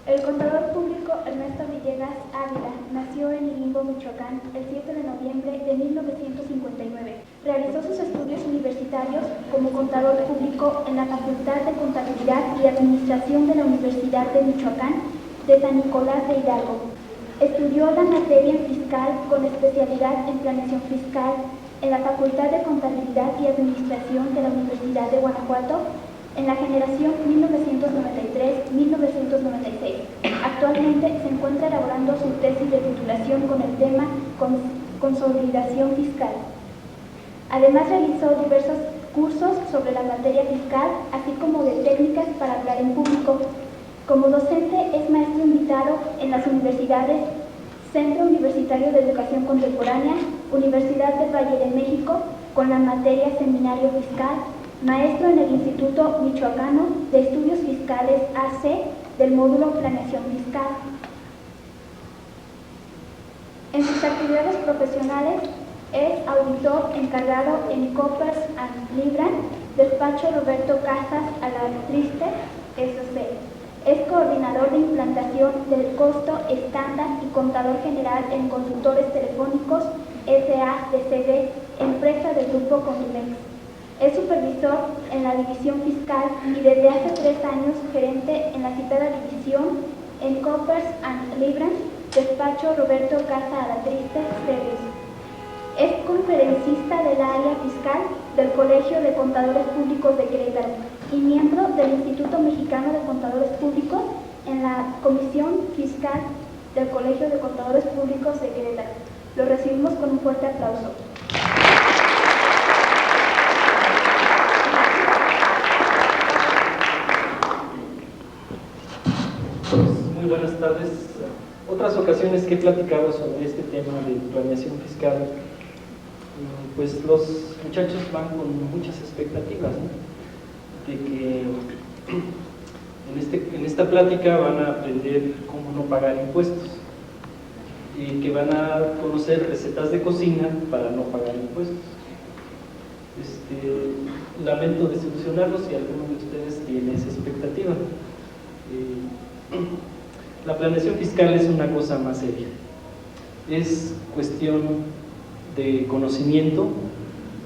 El contador público Ernesto Villegas Ávila nació en Ilimbo, Michoacán, el 7 de noviembre de 1959. Realizó sus estudios universitarios como contador público en la Facultad de Contabilidad y Administración de la Universidad de Michoacán de San Nicolás de Hidalgo. Estudió la materia fiscal con especialidad en planeación fiscal en la Facultad de Contabilidad y Administración de la Universidad de Guanajuato en la generación 1993-1996. Actualmente se encuentra elaborando su tesis de titulación con el tema Consolidación Fiscal. Además realizó diversos cursos sobre la materia fiscal, así como de técnicas para hablar en público. Como docente es maestro invitado en las universidades Centro Universitario de Educación Contemporánea, Universidad del Valle de México, con la materia Seminario Fiscal, maestro en el Instituto Michoacano de Estudios Fiscales AC del módulo Planeación Fiscal. En sus actividades profesionales es auditor encargado en Coppers & Lybrand, despacho Roberto Casas Alatriste, S.C. Es coordinador de implantación del costo estándar y contador general en Consultores Telefónicos S.A.D.C.B., empresa del Grupo Condumex. Es supervisor en la división fiscal y desde hace 3 años gerente en la citada división en Coppers & Lybrand, despacho Roberto Casa Alatriste Service. Es conferencista del área fiscal del Colegio de Contadores Públicos de Querétaro y miembro del Instituto Mexicano de Contadores Públicos en la Comisión Fiscal del Colegio de Contadores Públicos de Querétaro. Lo recibimos con un fuerte aplauso. Muy buenas tardes. Otras ocasiones que he platicado sobre este tema de planeación fiscal, pues los muchachos van con muchas expectativas, ¿no? De que en esta plática van a aprender cómo no pagar impuestos y que van a conocer recetas de cocina para no pagar impuestos. Lamento desilusionarlos si alguno de ustedes tiene esa expectativa. La planeación fiscal es una cosa más seria. Es cuestión de conocimiento,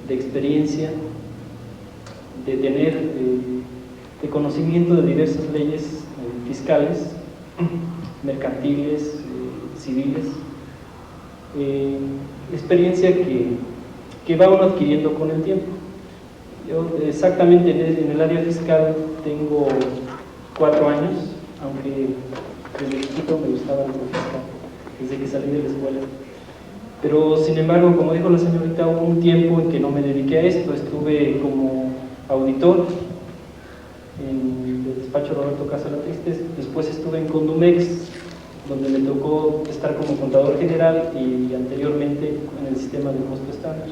de experiencia, de tener de conocimiento de diversas leyes fiscales, mercantiles, civiles, experiencia que va uno adquiriendo con el tiempo. Yo exactamente en el área fiscal tengo 4 años, aunque desde chiquito me gustaba lo fiscal, desde que salí de la escuela. Pero sin embargo, como dijo la señorita, hubo un tiempo en que no me dediqué a esto. Estuve como auditor en el despacho Roberto Casa Alatriste, después estuve en Condumex, donde me tocó estar como contador general y anteriormente en el sistema de costo estándar.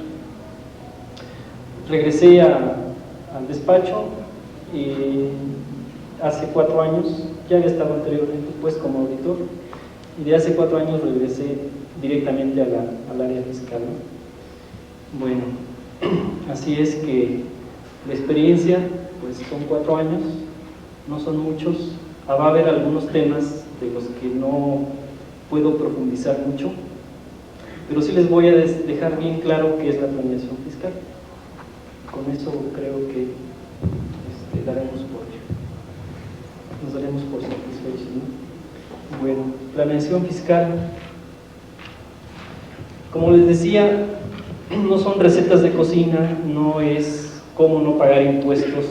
Regresé al despacho y hace 4 años, ya había estado anteriormente pues como auditor, y de hace 4 años regresé directamente al área fiscal, ¿no? Bueno, así es que la experiencia pues son 4 años, no son muchos. Va a haber algunos temas de los que no puedo profundizar mucho, pero sí les voy a dejar bien claro qué es la planeación fiscal. Con eso creo que nos daremos por satisfechos, ¿no? Bueno, planeación fiscal, como les decía, no son recetas de cocina, no es cómo no pagar impuestos,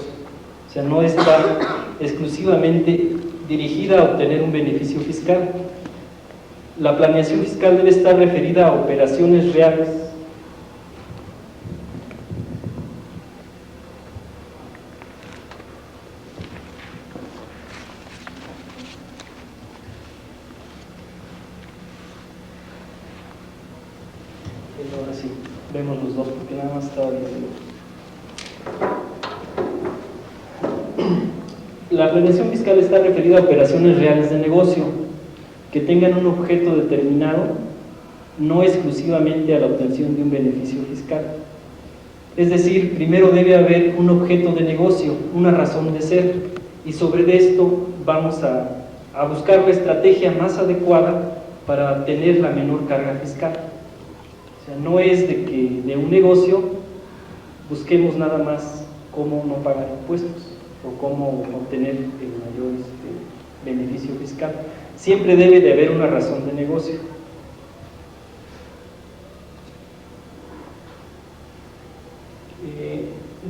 o sea, no está exclusivamente dirigida a obtener un beneficio fiscal. La planeación fiscal debe estar referida a operaciones reales ahora sí, vemos los dos porque nada más estaba viendo. La planeación fiscal está referida a operaciones reales de negocio que tengan un objeto determinado, no exclusivamente a la obtención de un beneficio fiscal. Es decir, primero debe haber un objeto de negocio, una razón de ser, y sobre esto vamos a a buscar la estrategia más adecuada para tener la menor carga fiscal. O sea, no es de que de un negocio busquemos nada más cómo no pagar impuestos o cómo obtener el mayor beneficio fiscal. Siempre debe de haber una razón de negocio.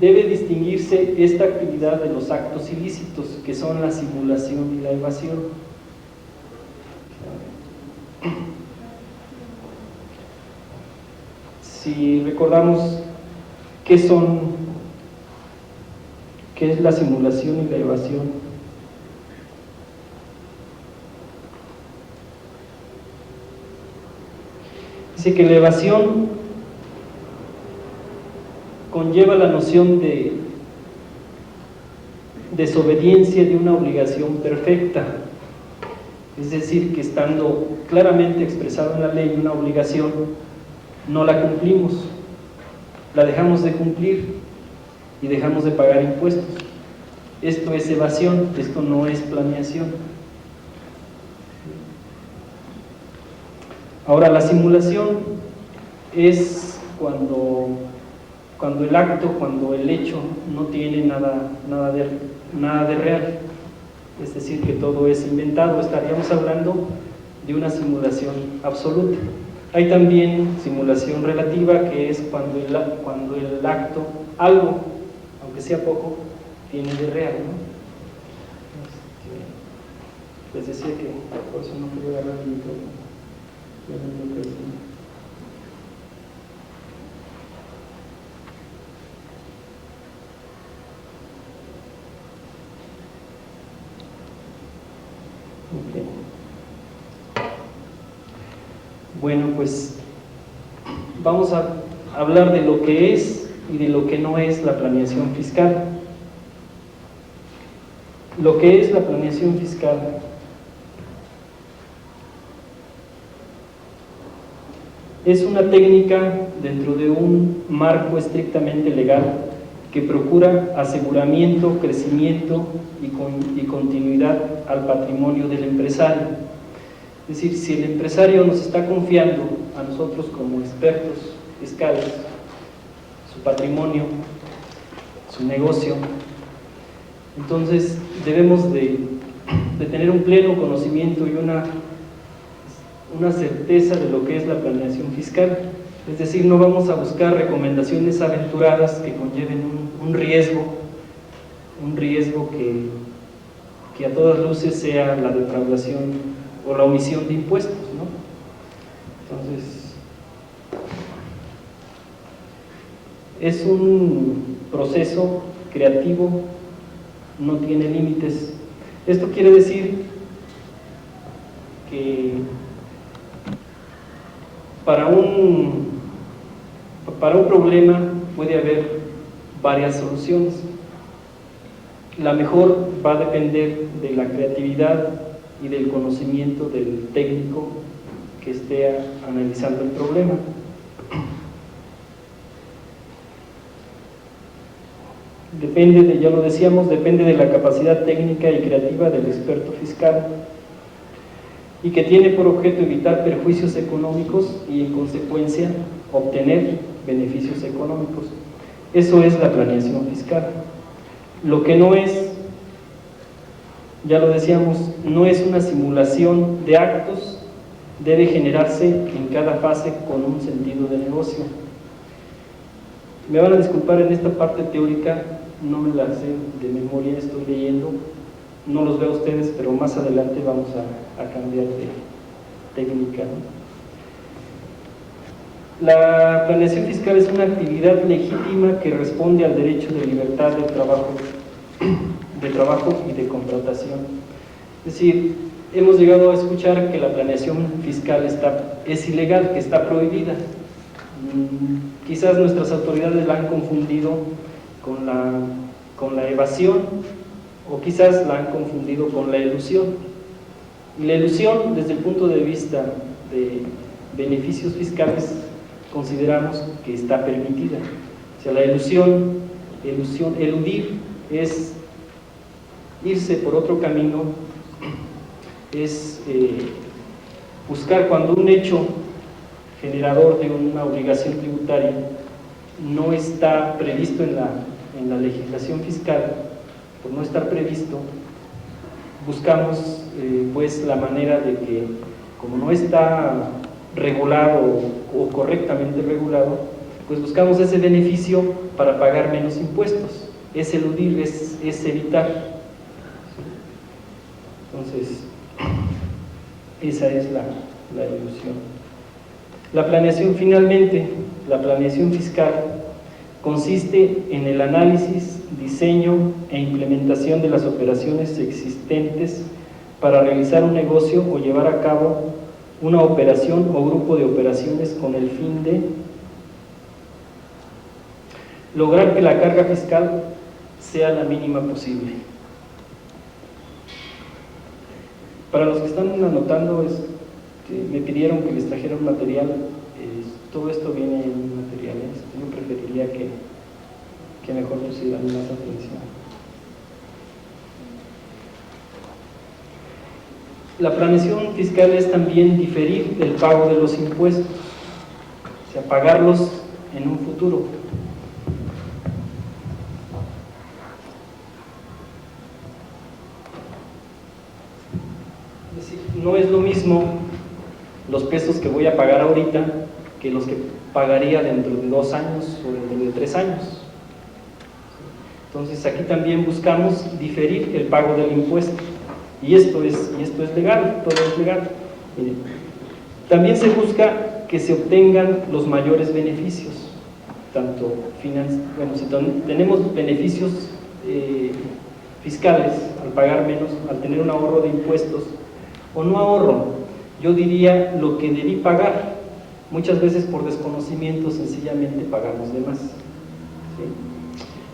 Debe distinguirse esta actividad de los actos ilícitos, que son la simulación y la evasión. Si recordamos qué es la simulación y la evasión, dice que la evasión conlleva la noción de desobediencia de una obligación perfecta, es decir, que estando claramente expresada en la ley una obligación, no la cumplimos, la dejamos de cumplir y dejamos de pagar impuestos. Esto es evasión, esto no es planeación. Ahora, la simulación es cuando el acto, cuando el hecho no tiene nada de real, es decir, que todo es inventado. Estaríamos hablando de una simulación absoluta. Hay también simulación relativa, que es cuando el acto, algo, aunque sea poco, tiene de real, ¿no? Les decía que por eso no puedo agarrar el micrófono. Okay. Bueno, pues vamos a hablar de lo que es y de lo que no es la planeación fiscal. Lo que es la planeación fiscal es una técnica dentro de un marco estrictamente legal que procura aseguramiento, crecimiento y continuidad al patrimonio del empresario. Es decir, si el empresario nos está confiando a nosotros como expertos fiscales su patrimonio, su negocio, entonces debemos de tener un pleno conocimiento y una certeza de lo que es la planeación fiscal. Es decir, no vamos a buscar recomendaciones aventuradas que conlleven un riesgo que a todas luces sea la defraudación o la omisión de impuestos, ¿no? Entonces, es un proceso creativo, no tiene límites. Esto quiere decir que para un problema puede haber varias soluciones. La mejor va a depender de la creatividad y del conocimiento del técnico que esté analizando el problema. Depende ya lo decíamos, depende de la capacidad técnica y creativa del experto fiscal, y que tiene por objeto evitar perjuicios económicos y en consecuencia obtener beneficios económicos. Eso es la planeación fiscal. Lo que no es, ya lo decíamos, no es una simulación de actos, debe generarse en cada fase con un sentido de negocio. Me van a disculpar, en esta parte teórica no me la sé de memoria, estoy leyendo, no los veo a ustedes, pero más adelante vamos a cambiar de técnica, ¿no? La planeación fiscal es una actividad legítima que responde al derecho de libertad de trabajo y de contratación. Es decir, hemos llegado a escuchar que la planeación fiscal es ilegal, que está prohibida. Quizás nuestras autoridades la han confundido con la evasión, o quizás la han confundido con la elusión. Y la elusión, desde el punto de vista de beneficios fiscales, consideramos que está permitida. O sea, la eludir es irse por otro camino es buscar cuando un hecho generador de una obligación tributaria no está previsto en la legislación fiscal, por no estar previsto, buscamos pues la manera de que, como no está regulado o correctamente regulado, pues buscamos ese beneficio para pagar menos impuestos. Es eludir, es evitar. Entonces, esa es la ilusión. La planeación, finalmente, la planeación fiscal consiste en el análisis, diseño e implementación de las operaciones existentes para realizar un negocio o llevar a cabo una operación o grupo de operaciones con el fin de lograr que la carga fiscal sea la mínima posible. Para los que están anotando, me pidieron que les trajera un material, todo esto viene en materiales, yo preferiría que mejor pusieran más atención. La planeación fiscal es también diferir el pago de los impuestos, o sea, pagarlos en un futuro. Es decir, no es lo mismo los pesos que voy a pagar ahorita que los que pagaría dentro de 2 años o dentro de 3 años. Entonces aquí también buscamos diferir el pago del impuesto. Y esto es legal, todo es legal. Miren, también se busca que se obtengan los mayores beneficios, tanto bueno, si tenemos beneficios fiscales al pagar menos, al tener un ahorro de impuestos, o no ahorro, yo diría lo que debí pagar. Muchas veces por desconocimiento sencillamente pagamos de más. ¿Sí?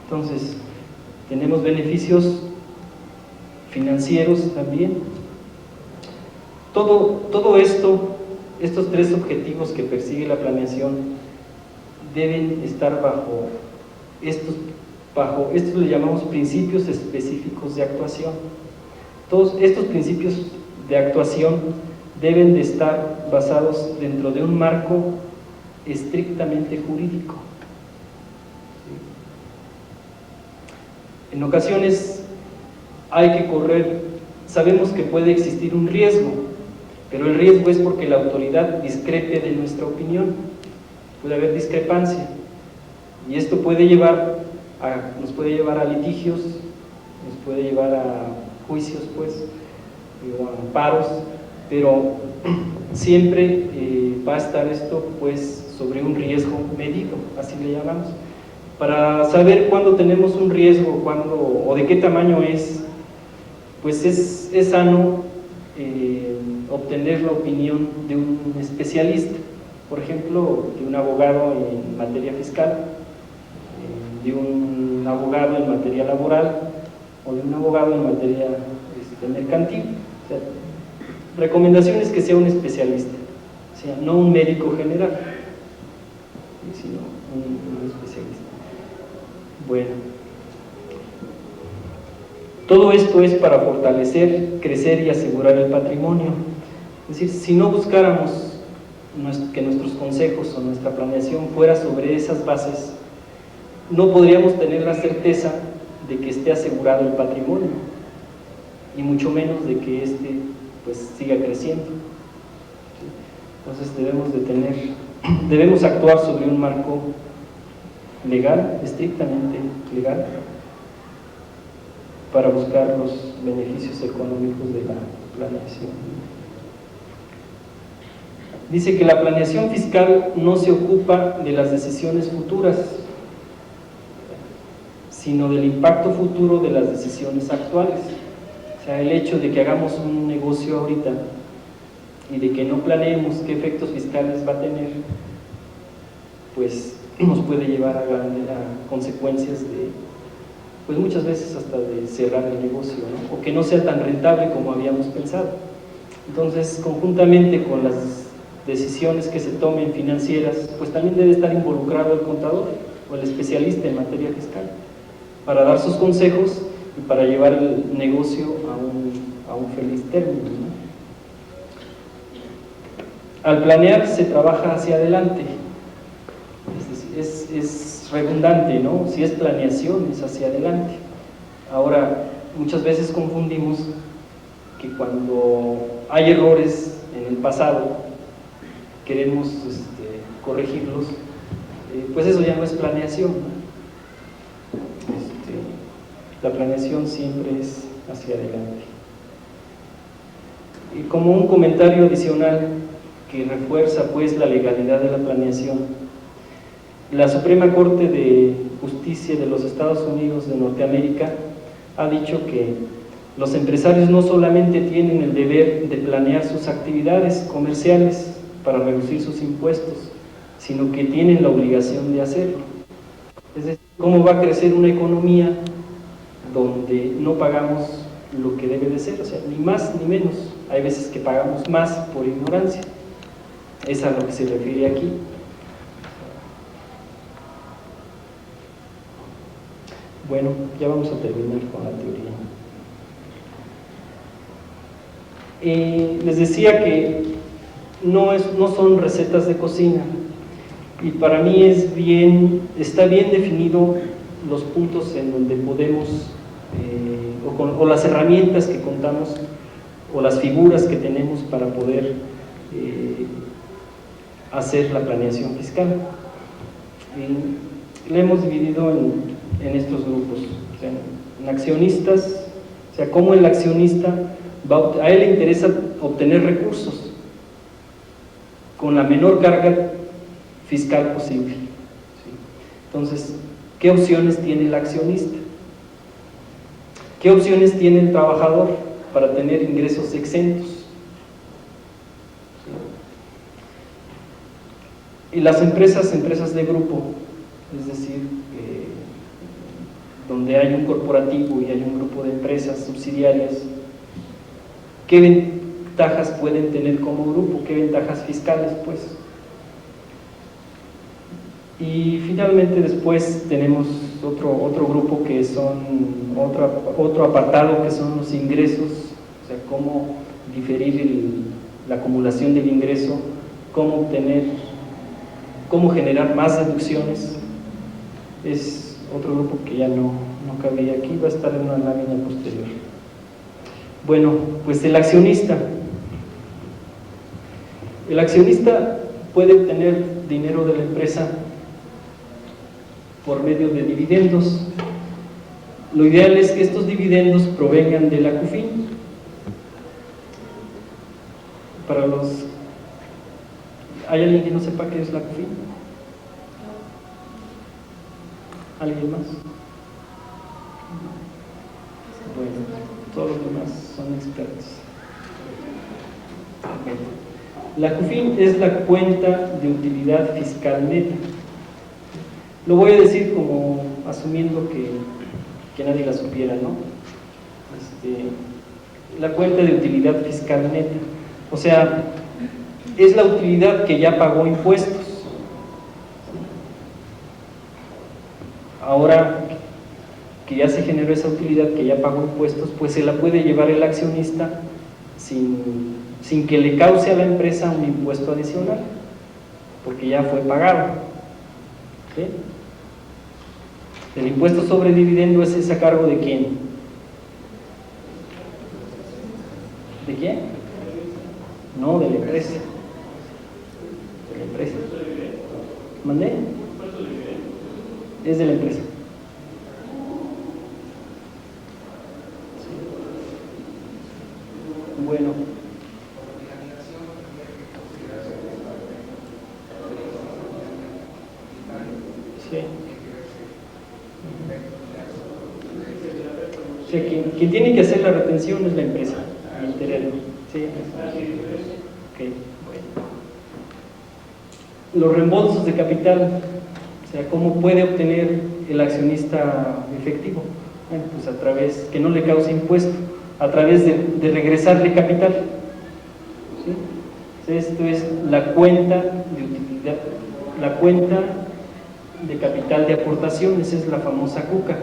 Entonces, tenemos beneficios financieros también. Todo esto, estos 3 objetivos que persigue la planeación deben estar bajo estos le llamamos principios específicos de actuación. Todos estos principios de actuación deben de estar basados dentro de un marco estrictamente jurídico. En ocasiones hay que correr, sabemos que puede existir un riesgo, pero el riesgo es porque la autoridad discrepe de nuestra opinión, puede haber discrepancia, y esto nos puede llevar a litigios, nos puede llevar a juicios, pues, o a amparos, pero siempre va a estar esto pues sobre un riesgo medido, así le llamamos. Para saber cuándo tenemos un riesgo, cuándo o de qué tamaño es, pues es sano obtener la opinión de un especialista, por ejemplo, de un abogado en materia fiscal, de un abogado en materia laboral o de un abogado en materia mercantil. O sea, recomendación es que sea un especialista, o sea, no un médico general, sino un especialista. Bueno, todo esto es para fortalecer, crecer y asegurar el patrimonio. Es decir, si no buscáramos que nuestros consejos o nuestra planeación fuera sobre esas bases, no podríamos tener la certeza de que esté asegurado el patrimonio, y mucho menos de que pues siga creciendo. Entonces debemos actuar sobre un marco legal, estrictamente legal, para buscar los beneficios económicos de la planeación. Dice que la planeación fiscal no se ocupa de las decisiones futuras, sino del impacto futuro de las decisiones actuales. O sea, el hecho de que hagamos un negocio ahorita y de que no planeemos qué efectos fiscales va a tener, pues nos puede llevar a consecuencias pues muchas veces hasta de cerrar el negocio, ¿no? O que no sea tan rentable como habíamos pensado. Entonces, conjuntamente con las decisiones que se tomen financieras, pues también debe estar involucrado el contador o el especialista en materia fiscal para dar sus consejos y para llevar el negocio a un feliz término, ¿no? al planear se trabaja hacia adelante, es redundante, ¿no? Si es planeación, es hacia adelante. Ahora, muchas veces confundimos que cuando hay errores en el pasado, queremos corregirlos, pues eso ya no es planeación, ¿no? La planeación siempre es hacia adelante. Y como un comentario adicional que refuerza pues la legalidad de la planeación, la Suprema Corte de Justicia de los Estados Unidos de Norteamérica ha dicho que los empresarios no solamente tienen el deber de planear sus actividades comerciales para reducir sus impuestos, sino que tienen la obligación de hacerlo. Es decir, ¿cómo va a crecer una economía donde no pagamos lo que debe de ser? O sea, ni más ni menos. Hay veces que pagamos más por ignorancia. Es a lo que se refiere aquí. Bueno, ya vamos a terminar con la teoría. Les decía que no son recetas de cocina, y para mí está bien definido los puntos en donde podemos, o las herramientas que contamos, o las figuras que tenemos para poder hacer la planeación fiscal. La hemos dividido en estos grupos, o sea, en accionistas, o sea, cómo el accionista a él le interesa obtener recursos con la menor carga fiscal posible, ¿sí? Entonces, ¿qué opciones tiene el accionista? ¿Qué opciones tiene el trabajador para tener ingresos exentos? ¿Sí? Y las empresas de grupo, es decir, donde hay un corporativo y hay un grupo de empresas subsidiarias, ¿qué ventajas pueden tener como grupo? ¿Qué ventajas fiscales, pues? Y finalmente después tenemos otro grupo que son otro apartado que son los ingresos, o sea, cómo diferir la acumulación del ingreso, cómo generar más deducciones. Es otro grupo que ya no cabría aquí, va a estar en una lámina posterior. Bueno, pues el accionista puede obtener dinero de la empresa por medio de dividendos. Lo ideal es que estos dividendos provengan de la CUFIN. ¿Hay alguien que no sepa qué es la CUFIN? ¿Alguien más? Bueno, todos los demás son expertos. La CUFIN es la cuenta de utilidad fiscal neta. Lo voy a decir como asumiendo que nadie la supiera, ¿no? La cuenta de utilidad fiscal neta, o sea, es la utilidad que ya pagó impuestos. Ahora que ya se generó esa utilidad que ya pagó impuestos, pues se la puede llevar el accionista sin que le cause a la empresa un impuesto adicional, porque ya fue pagado, ¿sí? El impuesto sobre dividendo es a cargo ¿de quién? ¿De quién? No, de la empresa. De la empresa. ¿Mandé? Es de la empresa. Bueno. Sí. O sea, quien tiene que hacer la retención es la empresa, el terreno. Sí. Okay, bueno. Los reembolsos de capital, o sea, ¿cómo puede obtener el accionista efectivo? Bueno, pues a través, que no le cause impuesto, a través de regresarle capital. ¿Sí? Esto es la cuenta de utilidad, la cuenta de capital de aportaciones, es la famosa CUCA.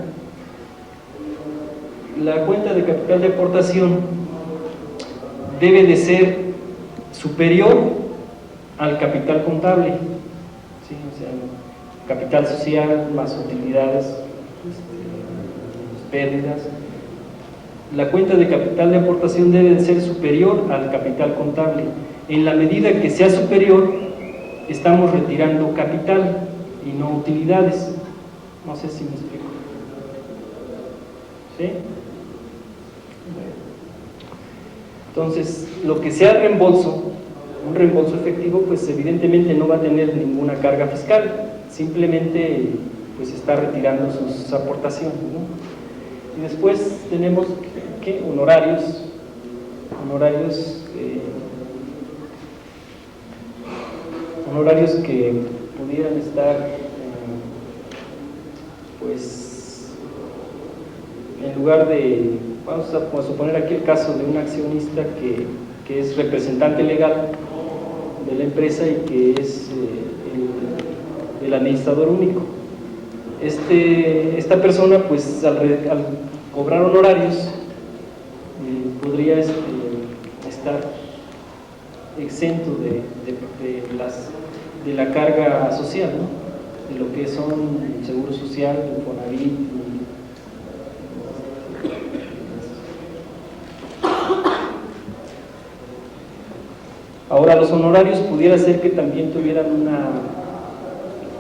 La cuenta de capital de aportación debe de ser superior al capital contable, ¿sí? O sea, capital social más utilidades, pérdidas. La cuenta de capital de aportación debe ser superior al capital contable. En la medida que sea superior, estamos retirando capital y no utilidades. No sé si me explico. ¿Sí? Entonces, lo que sea reembolso, un reembolso efectivo, pues evidentemente no va a tener ninguna carga fiscal, simplemente pues está retirando sus aportaciones, ¿no? Y después tenemos ¿qué? Honorarios que pudieran estar pues en lugar de, vamos a suponer aquí el caso de un accionista que es representante legal de la empresa y que es el administrador único. Esta persona pues al cobrar honorarios podría estar exento de la carga social, ¿no? De lo que son el Seguro Social, el Fonavit. Ahora, los honorarios pudiera ser que también tuvieran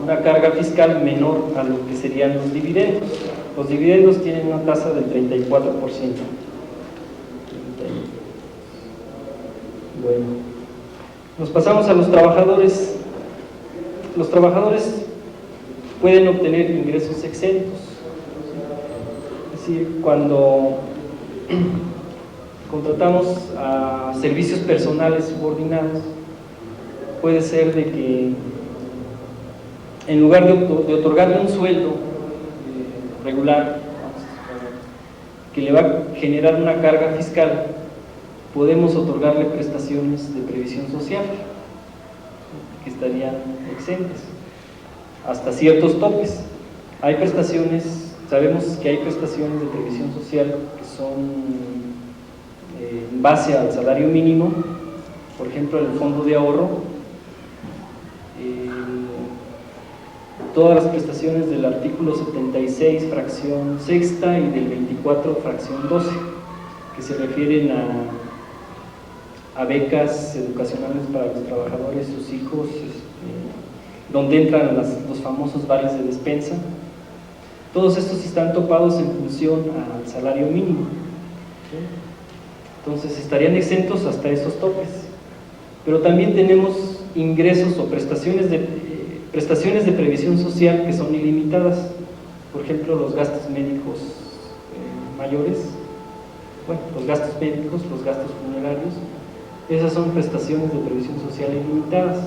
una carga fiscal menor a lo que serían los dividendos. Los dividendos tienen una tasa del 34%. Bueno, nos pasamos a los trabajadores. Los trabajadores pueden obtener ingresos exentos. Es decir, cuando contratamos a servicios personales subordinados, puede ser de que en lugar de otorgarle un sueldo regular que le va a generar una carga fiscal, podemos otorgarle prestaciones de previsión social que estarían exentas hasta ciertos topes. Hay prestaciones, sabemos que hay prestaciones de previsión social que son en base al salario mínimo, por ejemplo el fondo de ahorro, todas las prestaciones del artículo 76 fracción sexta y del 24 fracción 12 que se refieren a becas educacionales para los trabajadores, sus hijos, donde entran los famosos vales de despensa. Todos estos están topados en función al salario mínimo, ¿sí? Entonces estarían exentos hasta esos topes. Pero también tenemos ingresos o prestaciones de previsión social que son ilimitadas. Por ejemplo, los gastos médicos mayores, bueno, los gastos médicos, los gastos funerarios, esas son prestaciones de previsión social ilimitadas.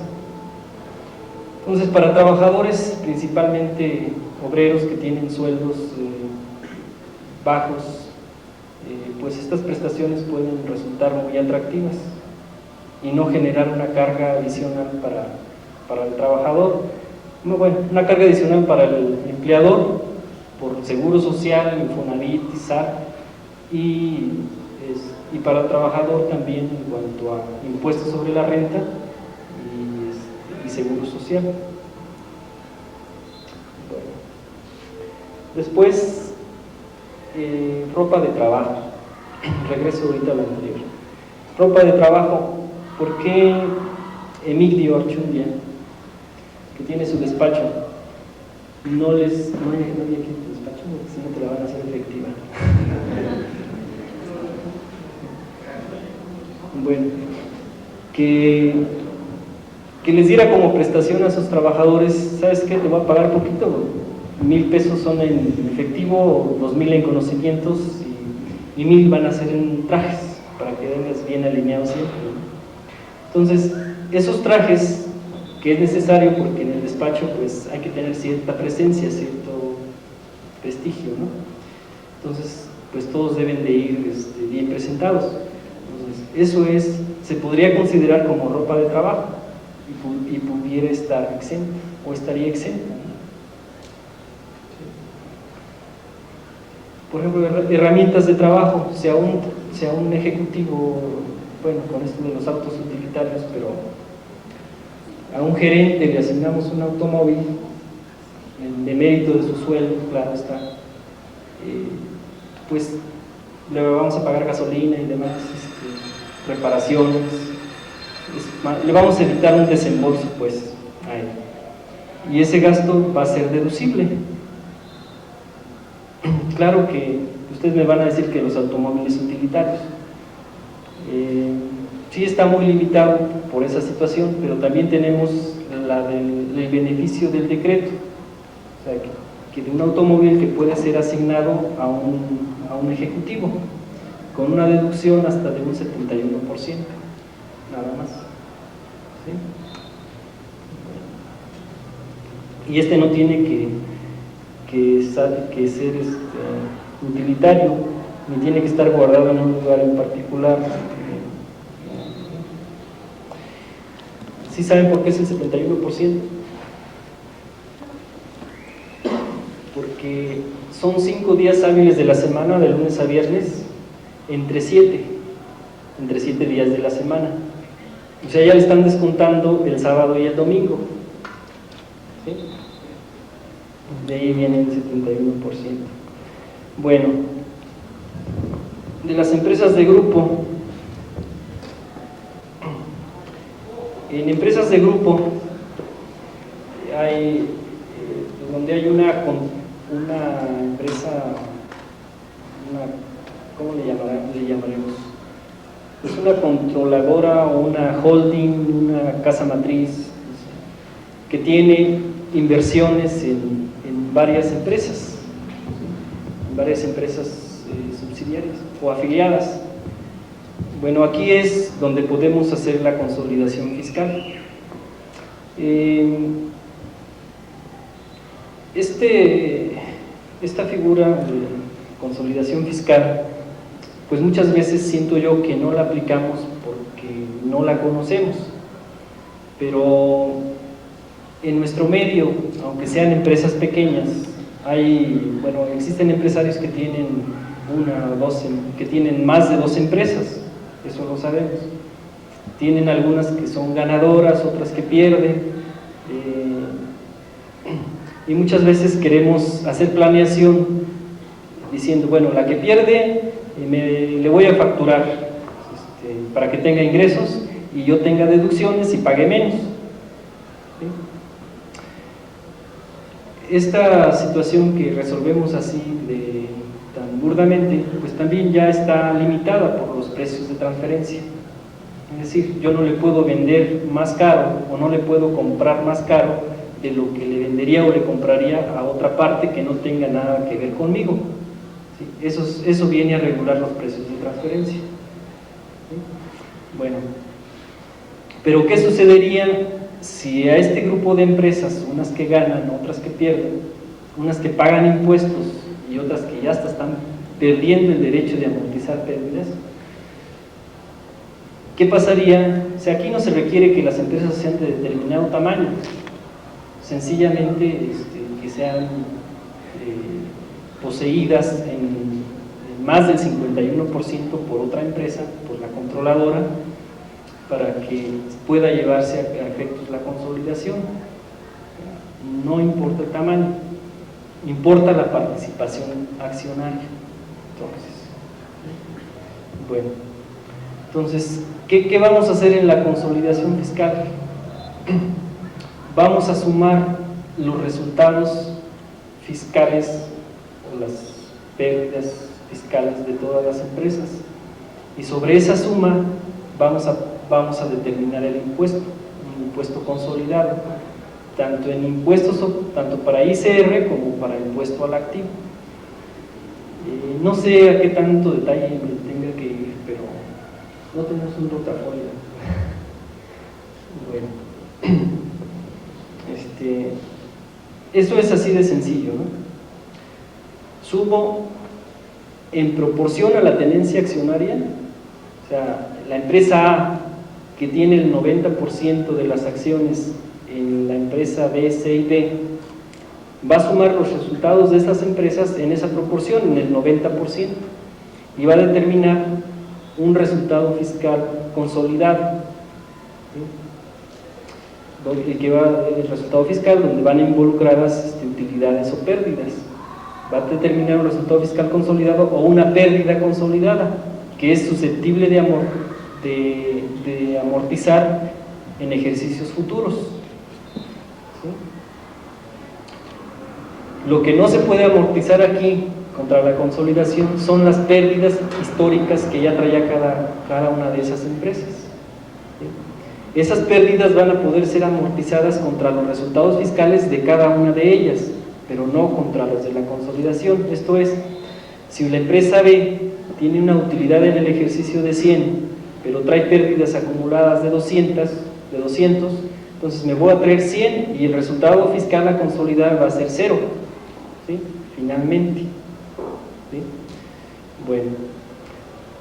Entonces, para trabajadores, principalmente obreros que tienen sueldos bajos, pues estas prestaciones pueden resultar muy atractivas y no generar una carga adicional para el trabajador. Bueno, una carga adicional para el empleador por Seguro Social, Infonavit, ISAT, y para el trabajador también en cuanto a impuestos sobre la renta y Seguro Social. Bueno. Después, ropa de trabajo. Regreso ahorita a lo anterior. Ropa de trabajo. ¿Por qué Emilio Archundia, que tiene su despacho, no hay aquí en tu despacho, porque si no te la van a hacer efectiva? Bueno, que les diera como prestación a sus trabajadores, ¿sabes qué? Te voy a pagar poquito, 1,000 pesos son en efectivo, 2,000 en conocimientos y 1,000 van a ser en trajes, para que vengas bien alineado siempre. Entonces, esos trajes que es necesario, porque en el despacho pues hay que tener cierta presencia, cierto prestigio, ¿no? Entonces, pues todos deben de ir bien presentados. Entonces, eso se podría considerar como ropa de trabajo y pudiera estar exento o estaría exenta, ¿no? Por ejemplo, herramientas de trabajo, sea un ejecutivo, bueno, con esto de los autos utilitarios, pero a un gerente le asignamos un automóvil, de mérito de su sueldo, claro está, pues le vamos a pagar gasolina y demás, reparaciones, le vamos a evitar un desembolso pues a él, y ese gasto va a ser deducible. Claro que ustedes me van a decir que los automóviles utilitarios sí está muy limitado por esa situación, pero también tenemos el beneficio del decreto, o sea, que de un automóvil que puede ser asignado a un ejecutivo con una deducción hasta de un 71%, nada más, ¿sí? Y no tiene que ser utilitario, ni tiene que estar guardado en un lugar en particular. ¿Sí saben por qué es el 71%? Porque son 5 días hábiles de la semana, de lunes a viernes, entre 7 días de la semana. O sea, ya le están descontando el sábado y el domingo, ¿sí? De ahí viene el 71%. Bueno, de las empresas de grupo, en empresas de grupo hay donde hay una empresa, ¿cómo le llamaremos? Es una controladora o una holding, una casa matriz que tiene inversiones en varias empresas, subsidiarias o afiliadas. Bueno, aquí es donde podemos hacer la consolidación fiscal. Esta figura de consolidación fiscal, pues muchas veces siento yo que no la aplicamos porque no la conocemos, pero en nuestro medio, aunque sean empresas pequeñas, existen empresarios que tienen que tienen más de 2 empresas, eso lo sabemos. Tienen algunas que son ganadoras, otras que pierden, y muchas veces queremos hacer planeación diciendo, bueno, la que pierde le voy a facturar para que tenga ingresos y yo tenga deducciones y pague menos, ¿sí? Esta situación que resolvemos así tan burdamente, pues también ya está limitada por los precios de transferencia. Es decir, yo no le puedo vender más caro o no le puedo comprar más caro de lo que le vendería o le compraría a otra parte que no tenga nada que ver conmigo, ¿sí? Eso viene a regular los precios de transferencia, ¿sí? Bueno, pero ¿qué sucedería si a este grupo de empresas, unas que ganan, otras que pierden, unas que pagan impuestos y otras que ya hasta están perdiendo el derecho de amortizar pérdidas? ¿Qué pasaría? O sea, aquí no se requiere que las empresas sean de determinado tamaño, sencillamente que sean poseídas en más del 51% por otra empresa, por la controladora, para que pueda llevarse a efectos la consolidación. No importa el tamaño, importa la participación accionaria. Entonces, ¿qué vamos a hacer en la consolidación fiscal? Vamos a sumar los resultados fiscales o las pérdidas fiscales de todas las empresas, y sobre esa suma vamos a determinar el impuesto, un impuesto consolidado, tanto para ICR como para impuesto al activo. No sé a qué tanto detalle me tenga que ir, pero no tenemos un rotafolio. Bueno, eso es así de sencillo, ¿no? Sumo en proporción a la tenencia accionaria, o sea, la empresa A, que tiene el 90% de las acciones en la empresa B, C y D, va a sumar los resultados de estas empresas en esa proporción, en el 90%, y va a determinar un resultado fiscal consolidado. el resultado fiscal, donde van involucradas utilidades o pérdidas. Va a determinar un resultado fiscal consolidado o una pérdida consolidada, que es susceptible de amortizar en ejercicios futuros. ¿Sí? Lo que no se puede amortizar aquí contra la consolidación son las pérdidas históricas que ya traía cada una de esas empresas. ¿Sí? Esas pérdidas van a poder ser amortizadas contra los resultados fiscales de cada una de ellas, pero no contra los de la consolidación. Esto es, si la empresa B tiene una utilidad en el ejercicio de 100, pero trae pérdidas acumuladas de 200, entonces me voy a traer 100 y el resultado fiscal a consolidar va a ser 0, ¿sí? Finalmente. ¿Sí? Bueno,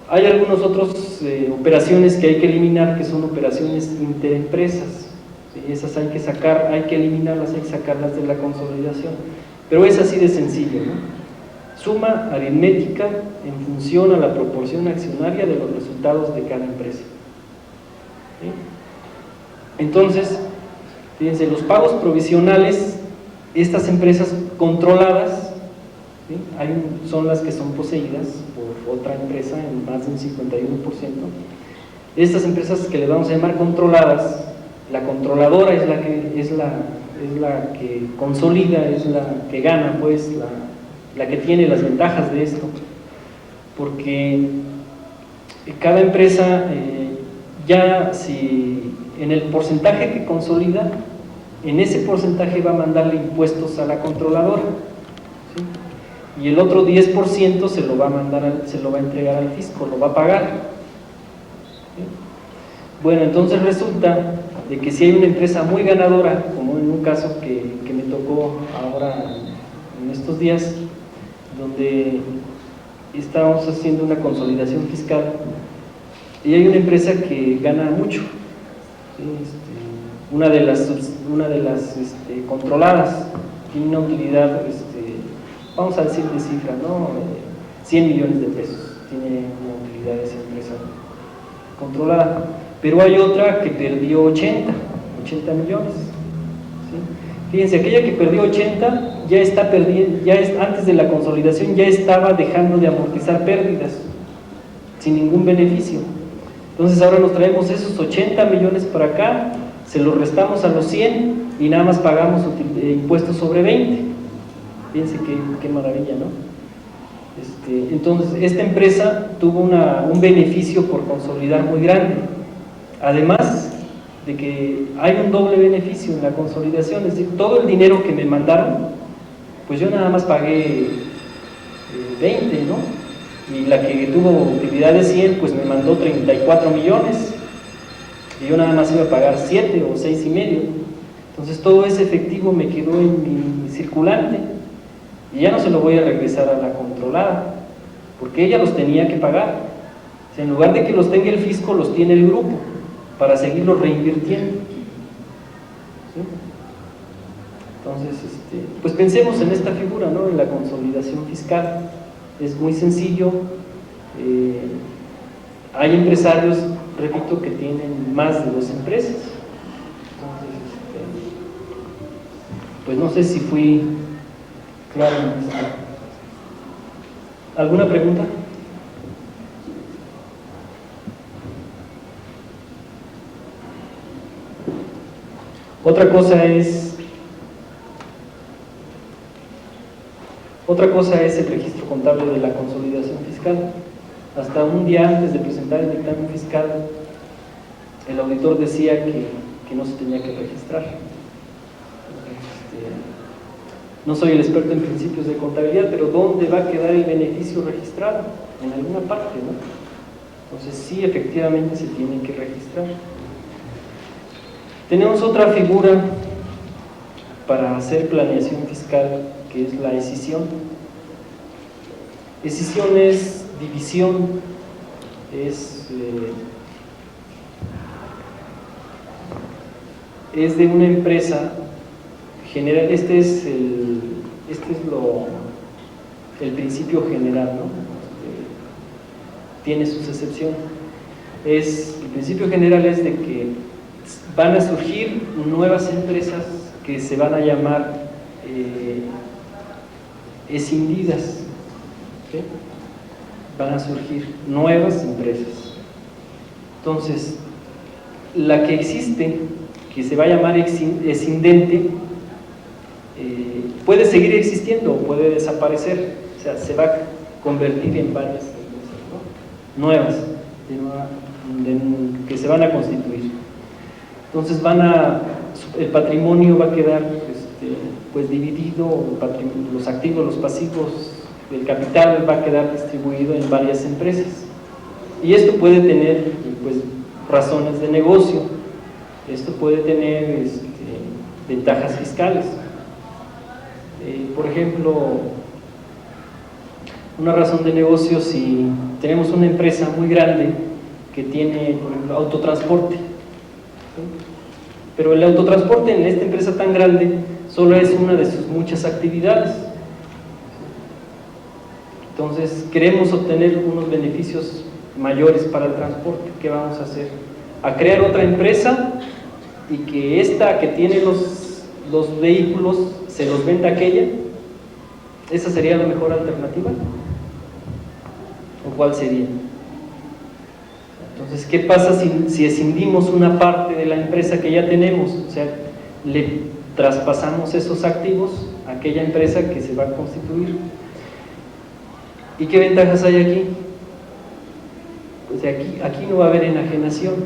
hay algunas otras operaciones que hay que eliminar, que son operaciones interempresas. ¿Sí? Esas hay que eliminarlas, hay que sacarlas de la consolidación, pero es así de sencillo, ¿no? Suma aritmética en función a la proporción accionaria de los resultados de cada empresa. ¿Sí? Entonces, fíjense, los pagos provisionales, estas empresas controladas, ¿sí?, son las que son poseídas por otra empresa en más de un 51%. Estas empresas que le vamos a llamar controladas, la controladora es la que consolida, es la que gana, pues, la que tiene las ventajas de esto, porque cada empresa ya, si en el porcentaje que consolida, en ese porcentaje va a mandarle impuestos a la controladora, ¿sí?, y el otro 10% se lo va a entregar al fisco, lo va a pagar, ¿sí? Bueno, entonces resulta de que si hay una empresa muy ganadora, como en un caso que me tocó ahora en estos días, donde estábamos haciendo una consolidación fiscal y hay una empresa que gana mucho, ¿sí? Una de las controladas tiene una utilidad, vamos a decir de cifra, ¿no? 100 millones de pesos tiene una utilidad esa empresa controlada, pero hay otra que perdió 80 millones, ¿sí? Fíjense, aquella que perdió 80 ya está perdiendo, antes de la consolidación ya estaba dejando de amortizar pérdidas sin ningún beneficio. Entonces ahora nos traemos esos 80 millones para acá, se los restamos a los 100 y nada más pagamos impuestos sobre 20. Fíjense qué maravilla, ¿no? Entonces esta empresa tuvo un beneficio por consolidar muy grande, además de que hay un doble beneficio en la consolidación, es decir, todo el dinero que me mandaron, pues yo nada más pagué 20, ¿no? Y la que tuvo utilidad de 100, pues me mandó 34 millones, y yo nada más iba a pagar 7 o 6 y medio. Entonces todo ese efectivo me quedó en mi circulante, y ya no se lo voy a regresar a la controlada, porque ella los tenía que pagar. O sea, en lugar de que los tenga el fisco, los tiene el grupo, para seguirlos reinvirtiendo. ¿Sí? Entonces, pues pensemos en esta figura, ¿no?, en la consolidación fiscal. Es muy sencillo. Hay empresarios, repito, que tienen más de 2 empresas. Entonces, pues no sé si fui claro en esto. ¿Alguna pregunta? Otra cosa es el registro contable de la consolidación fiscal. Hasta un día antes de presentar el dictamen fiscal, el auditor decía que no se tenía que registrar. No soy el experto en principios de contabilidad, pero ¿dónde va a quedar el beneficio registrado? En alguna parte, ¿no? Entonces sí, efectivamente se tiene que registrar. Tenemos otra figura para hacer planeación fiscal, que es la escisión. Escisión es división, es de una empresa general. Este es el principio general, ¿no? Tiene sus excepciones. El principio general es de que van a surgir nuevas empresas que se van a llamar escindidas, ¿okay? Van a surgir nuevas empresas. Entonces, la que existe, que se va a llamar escindente, puede seguir existiendo o puede desaparecer, o sea, se va a convertir en varias empresas, ¿no? Nuevas, que se van a constituir. Entonces el patrimonio va a quedar pues dividido, los activos, los pasivos, el capital va a quedar distribuido en varias empresas. Y esto puede tener pues razones de negocio, esto puede tener ventajas fiscales. Por ejemplo, una razón de negocio, si tenemos una empresa muy grande que tiene, por ejemplo, autotransporte, ¿sí? Pero el autotransporte en esta empresa tan grande solo es una de sus muchas actividades. Entonces queremos obtener unos beneficios mayores para el transporte. ¿Qué vamos a hacer? A crear otra empresa y que esta que tiene los vehículos se los venda a aquella. ¿Esa sería la mejor alternativa? ¿O cuál sería? Entonces, ¿qué pasa si escindimos una parte de la empresa que ya tenemos? O sea, le traspasamos esos activos a aquella empresa que se va a constituir. ¿Y qué ventajas hay aquí? Pues aquí no va a haber enajenación,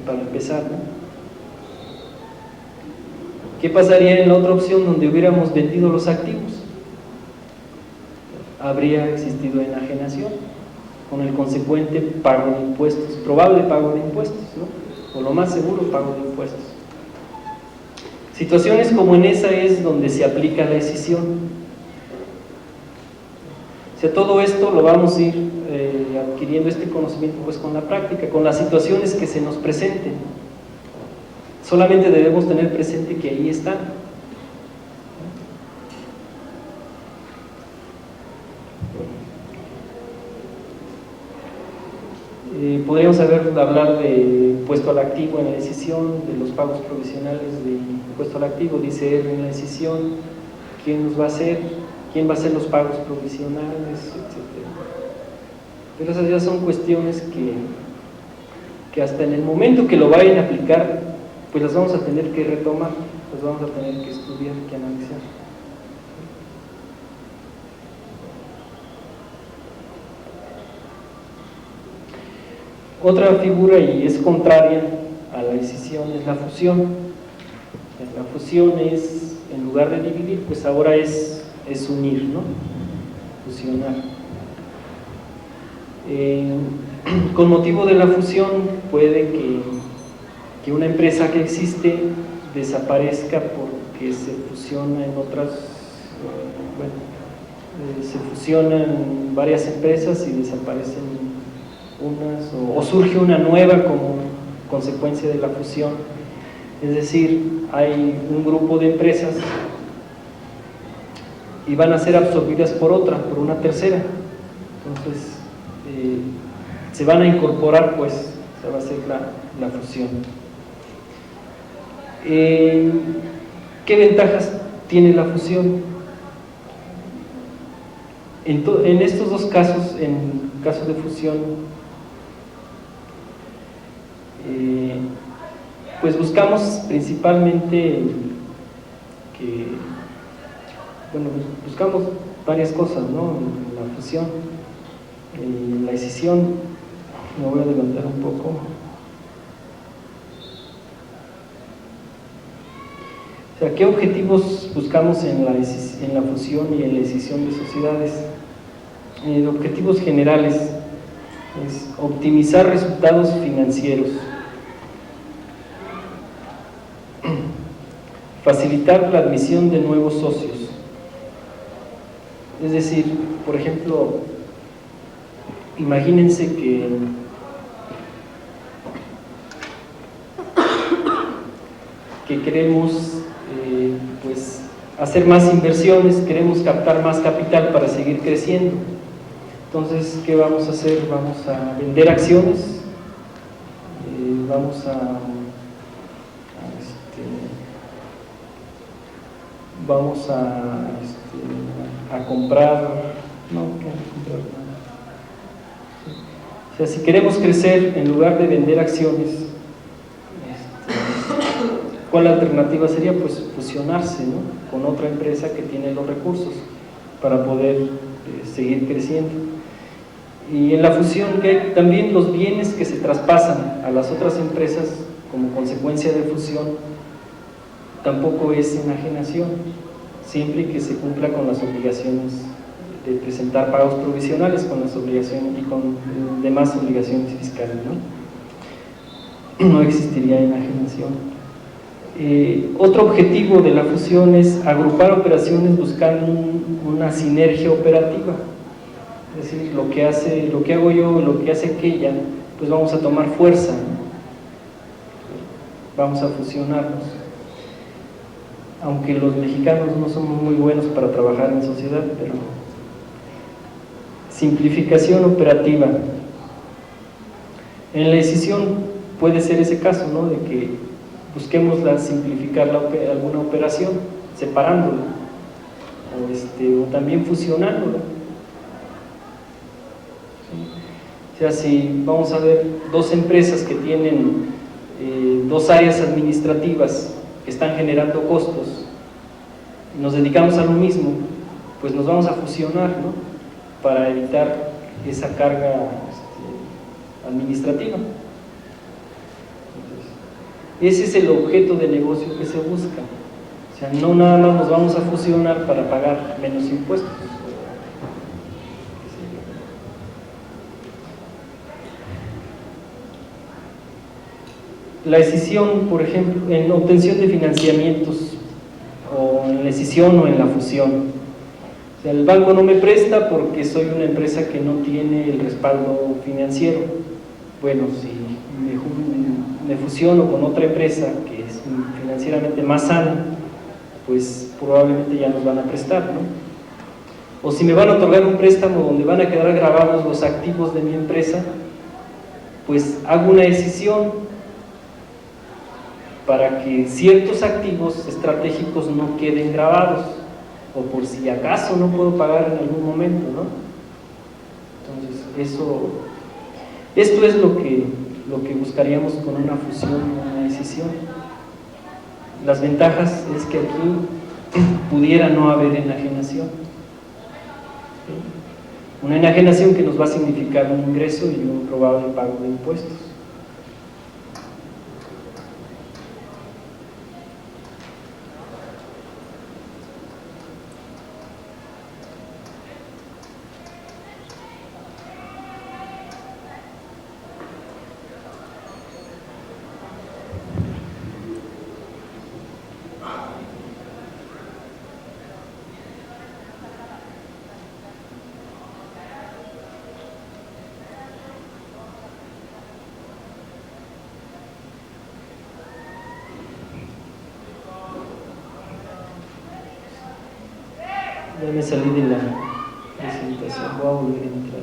para empezar, ¿no? ¿Qué pasaría en la otra opción donde hubiéramos vendido los activos? Habría existido enajenación, con el consecuente pago de impuestos, probable pago de impuestos, ¿no? O lo más seguro, pago de impuestos. Situaciones como en esa es donde se aplica la escisión. O sea, todo esto lo vamos a ir adquiriendo este conocimiento pues con la práctica, con las situaciones que se nos presenten. Solamente debemos tener presente que ahí están. Podríamos hablar de impuesto al activo en la decisión, de los pagos provisionales de impuesto al activo, dice R en la decisión, quién nos va a hacer, quién va a hacer los pagos provisionales, etc. Pero esas ya son cuestiones que hasta en el momento que lo vayan a aplicar, pues las vamos a tener que retomar, las vamos a tener que estudiar, que analizar. Otra figura, y es contraria a la escisión, es la fusión. La fusión es, en lugar de dividir, pues ahora es unir, ¿no? Fusionar. Con motivo de la fusión puede que una empresa que existe desaparezca porque se fusiona en otras, se fusionan varias empresas y desaparecen unas, o surge una nueva como consecuencia de la fusión. Es decir, hay un grupo de empresas y van a ser absorbidas por una tercera. Entonces se van a incorporar, pues se va a hacer la fusión. ¿Qué ventajas tiene la fusión? En estos dos casos, en caso de fusión, pues buscamos principalmente buscamos varias cosas, ¿no? En la fusión, en la escisión, me voy a adelantar un poco. O sea, ¿qué objetivos buscamos en la fusión y en la escisión de sociedades? Objetivos generales es optimizar resultados financieros, facilitar la admisión de nuevos socios. Es decir, por ejemplo, imagínense que queremos pues hacer más inversiones, queremos captar más capital para seguir creciendo. Entonces, ¿qué vamos a hacer? Vamos a vender acciones, vamos a vamos a comprar, no comprar nada. O sea, si queremos crecer, en lugar de vender acciones, ¿cuál alternativa sería? Pues fusionarse, ¿no?, con otra empresa que tiene los recursos para poder seguir creciendo. Y en la fusión, que hay también los bienes que se traspasan a las otras empresas como consecuencia de fusión, tampoco es enajenación, siempre que se cumpla con las obligaciones de presentar pagos provisionales con las obligaciones y con demás obligaciones fiscales, ¿no? No existiría enajenación. Otro objetivo de la fusión es agrupar operaciones buscando una sinergia operativa. Es decir, lo que hago yo, lo que hace aquella, pues vamos a tomar fuerza, ¿no? Vamos a fusionarnos. Aunque los mexicanos no somos muy buenos para trabajar en sociedad, pero simplificación operativa. En la decisión puede ser ese caso, ¿no?, de que busquemos simplificar alguna operación, separándola, o también fusionándola. ¿Sí? O sea, si vamos a ver dos empresas que tienen dos áreas administrativas que están generando costos, y nos dedicamos a lo mismo, pues nos vamos a fusionar, ¿no?, para evitar esa carga administrativa. Ese es el objeto de negocio que se busca. O sea, no nada más nos vamos a fusionar para pagar menos impuestos. La decisión, por ejemplo, en obtención de financiamientos, o en la decisión o en la fusión. O sea, el banco no me presta porque soy una empresa que no tiene el respaldo financiero. Bueno, si me fusiono con otra empresa que es financieramente más sana, pues probablemente ya nos van a prestar, ¿no? O si me van a otorgar un préstamo donde van a quedar grabados los activos de mi empresa, pues hago una decisión para que ciertos activos estratégicos no queden grabados, o por si acaso no puedo pagar en algún momento, ¿no? Entonces, esto es lo que buscaríamos con una fusión o una decisión. Las ventajas es que aquí pudiera no haber enajenación. ¿Sí? Una enajenación que nos va a significar un ingreso y un probable pago de impuestos. Ya me salí de la presentación, voy a volver a entrar.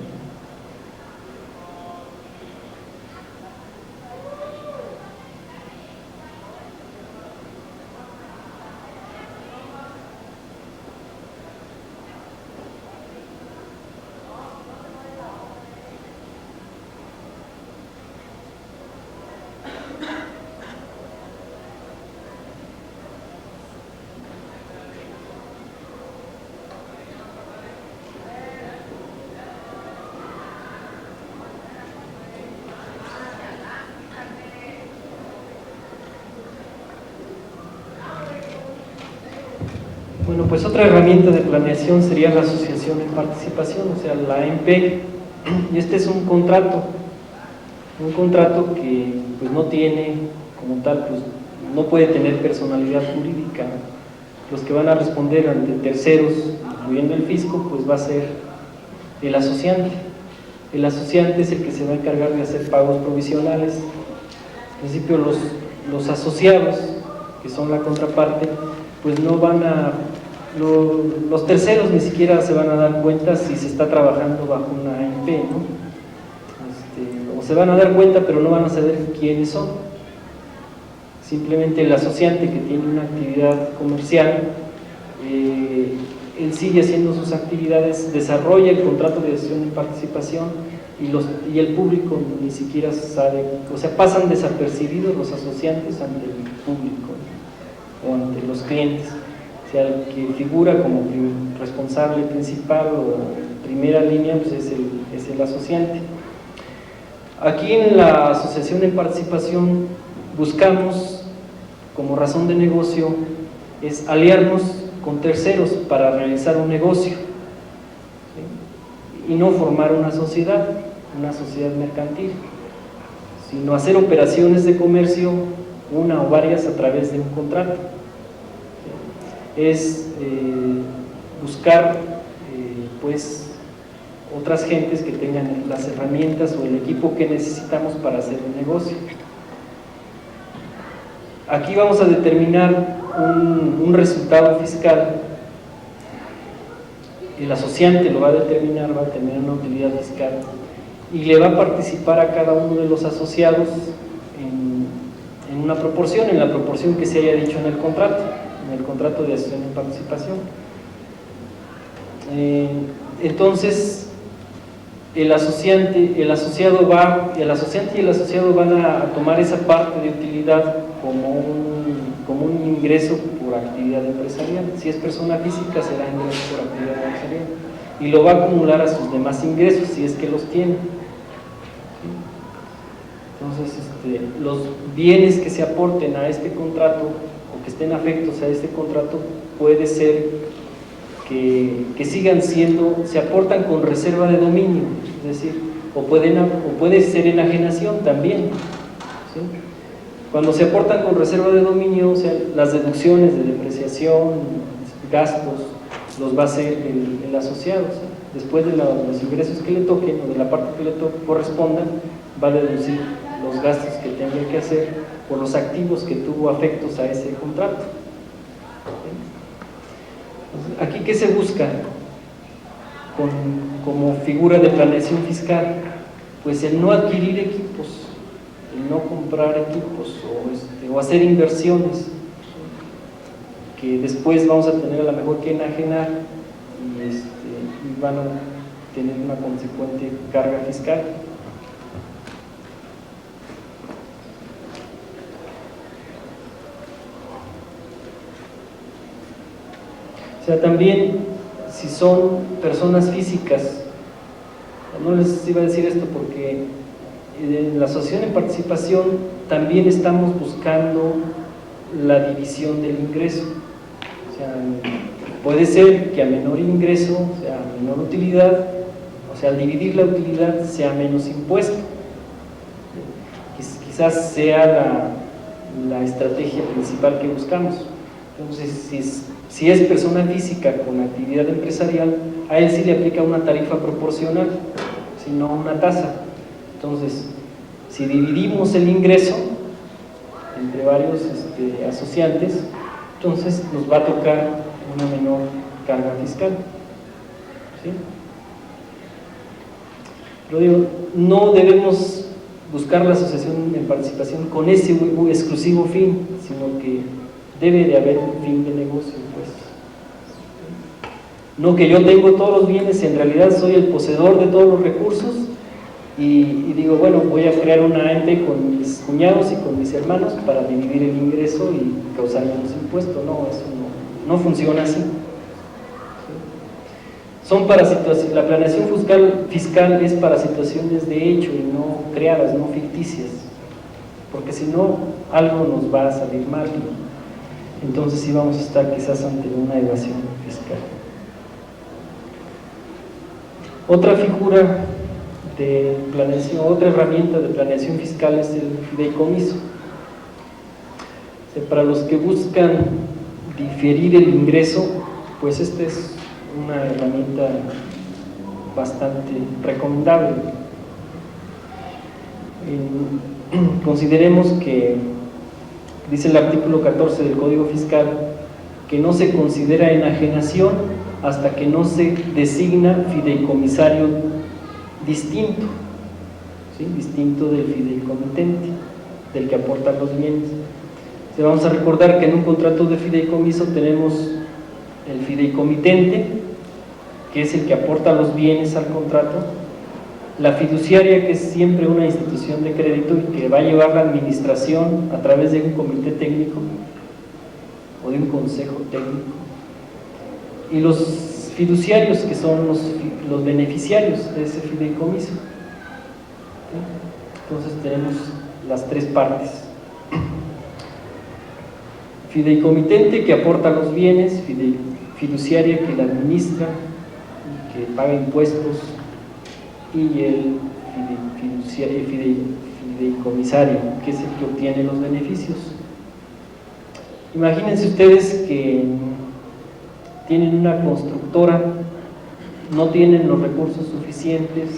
Bueno, pues otra herramienta de planeación sería la asociación en participación, o sea, la AMP. Y este es un contrato que pues no tiene como tal, pues no puede tener personalidad jurídica. Los que van a responder ante terceros, incluyendo el fisco, pues va a ser el asociante. El asociante es el que se va a encargar de hacer pagos provisionales. En principio los asociados, que son la contraparte, pues no van a, los terceros ni siquiera se van a dar cuenta si se está trabajando bajo una AMP, ¿no? O se van a dar cuenta, pero no van a saber quiénes son. Simplemente el asociante que tiene una actividad comercial él sigue haciendo sus actividades, desarrolla el contrato de adhesión y participación y el público ni siquiera sabe, o sea, pasan desapercibidos los asociantes ante el público o ante los clientes. O sea, el que figura como responsable principal o primera línea pues es el asociante. Aquí en la asociación en participación buscamos como razón de negocio es aliarnos con terceros para realizar un negocio, ¿sí? Y no formar una sociedad mercantil, sino hacer operaciones de comercio, una o varias a través de un contrato. Es buscar pues otras gentes que tengan las herramientas o el equipo que necesitamos para hacer un negocio. Aquí vamos a determinar un resultado fiscal. El asociante lo va a determinar, va a tener una utilidad fiscal y le va a participar a cada uno de los asociados en una proporción, en la proporción que se haya dicho en el contrato de asociación y participación. Entonces el asociante y el asociado van a tomar esa parte de utilidad como un ingreso por actividad empresarial. Si es persona física será ingreso por actividad empresarial y lo va a acumular a sus demás ingresos si es que los tiene. Entonces los bienes que se aporten a este contrato o que estén afectos a este contrato puede ser que sigan siendo, se aportan con reserva de dominio, es decir, o puede ser enajenación también, ¿sí? Cuando se aportan con reserva de dominio, o sea, las deducciones de depreciación, gastos, los va a hacer el asociado, ¿sí? Después de los ingresos que le toquen o de la parte que le corresponda, va a deducir los gastos que tenga que hacer por los activos que tuvo afectos a ese contrato. Aquí, ¿qué se busca como figura de planeación fiscal? Pues el no adquirir equipos, el no comprar equipos o hacer inversiones que después vamos a tener a lo mejor que enajenar y van a tener una consecuente carga fiscal. O sea, también si son personas físicas, no les iba a decir esto porque en la asociación en participación también estamos buscando la división del ingreso. O sea, puede ser que a menor ingreso, o sea, a menor utilidad, o sea, al dividir la utilidad sea menos impuesto. Quizás sea la estrategia principal que buscamos. Entonces, si es persona física con actividad empresarial, a él sí le aplica una tarifa proporcional, sino una tasa. Entonces, si dividimos el ingreso entre varios asociantes, entonces nos va a tocar una menor carga fiscal, ¿sí? Pero digo, no debemos buscar la asociación en participación con ese exclusivo fin, sino que debe de haber un fin de negocio, pues. No que yo tengo todos los bienes, en realidad soy el poseedor de todos los recursos y digo, bueno, voy a crear una ente con mis cuñados y con mis hermanos para dividir el ingreso y causar menos impuestos. No, eso no funciona así. Son para situaciones, la planeación fiscal es para situaciones de hecho y no creadas, no ficticias, porque si no, algo nos va a salir mal. Entonces sí vamos a estar quizás ante una evasión fiscal. Otra figura de planeación, otra herramienta de planeación fiscal es el fideicomiso. O sea, para los que buscan diferir el ingreso, pues esta es una herramienta bastante recomendable. Consideremos que dice el artículo 14 del Código Fiscal que no se considera enajenación hasta que no se designa fideicomisario distinto, ¿sí? Distinto del fideicomitente, del que aporta los bienes. Vamos a recordar que en un contrato de fideicomiso tenemos el fideicomitente, que es el que aporta los bienes al contrato, la fiduciaria, que es siempre una institución de crédito y que va a llevar la administración a través de un comité técnico o de un consejo técnico, y los fiduciarios, que son los beneficiarios de ese fideicomiso. Entonces tenemos las tres partes: fideicomitente, que aporta los bienes; fiduciaria, que la administra y que paga impuestos; y el fideicomisario, que es el que obtiene los beneficios. Imagínense ustedes que tienen una constructora, no tienen los recursos suficientes,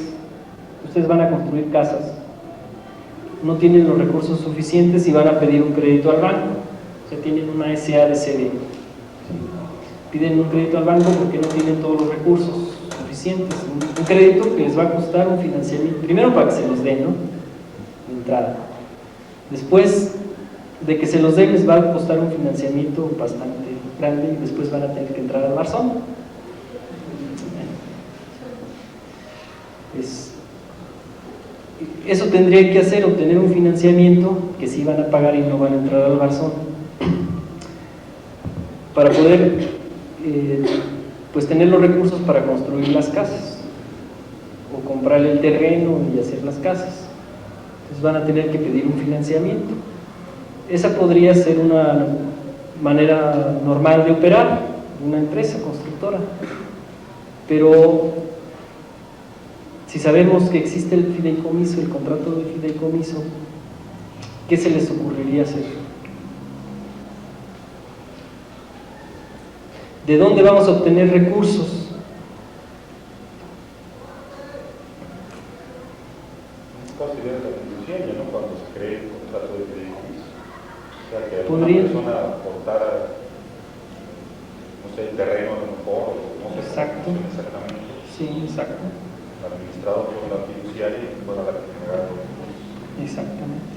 ustedes van a construir casas, no tienen los recursos suficientes y van a pedir un crédito al banco. O sea, tienen una SADCB, piden un crédito al banco porque no tienen todos los recursos suficientes, un crédito que les va a costar un financiamiento, primero para que se los den, ¿no?, de entrada. Después de que se los den, les va a costar un financiamiento bastante grande y después van a tener que entrar al Barzón. Eso tendría que hacer, obtener un financiamiento que sí van a pagar y no van a entrar al Barzón, para poder pues tener los recursos para construir las casas o comprar el terreno y hacer las casas. Entonces van a tener que pedir un financiamiento. Esa podría ser una manera normal de operar una empresa constructora, pero si sabemos que existe el fideicomiso, el contrato de fideicomiso, ¿qué se les ocurriría hacer? ¿De dónde vamos a obtener recursos? Considera la fiduciaria, ¿no?, cuando se cree el contrato de fideicomiso. O sea, que alguna persona aportara, no sé, el terreno a lo mejor, no sé. Exacto. Exactamente. Sí, exacto. Administrado por la fiduciaria y fuera la que generara los recursos. Exactamente.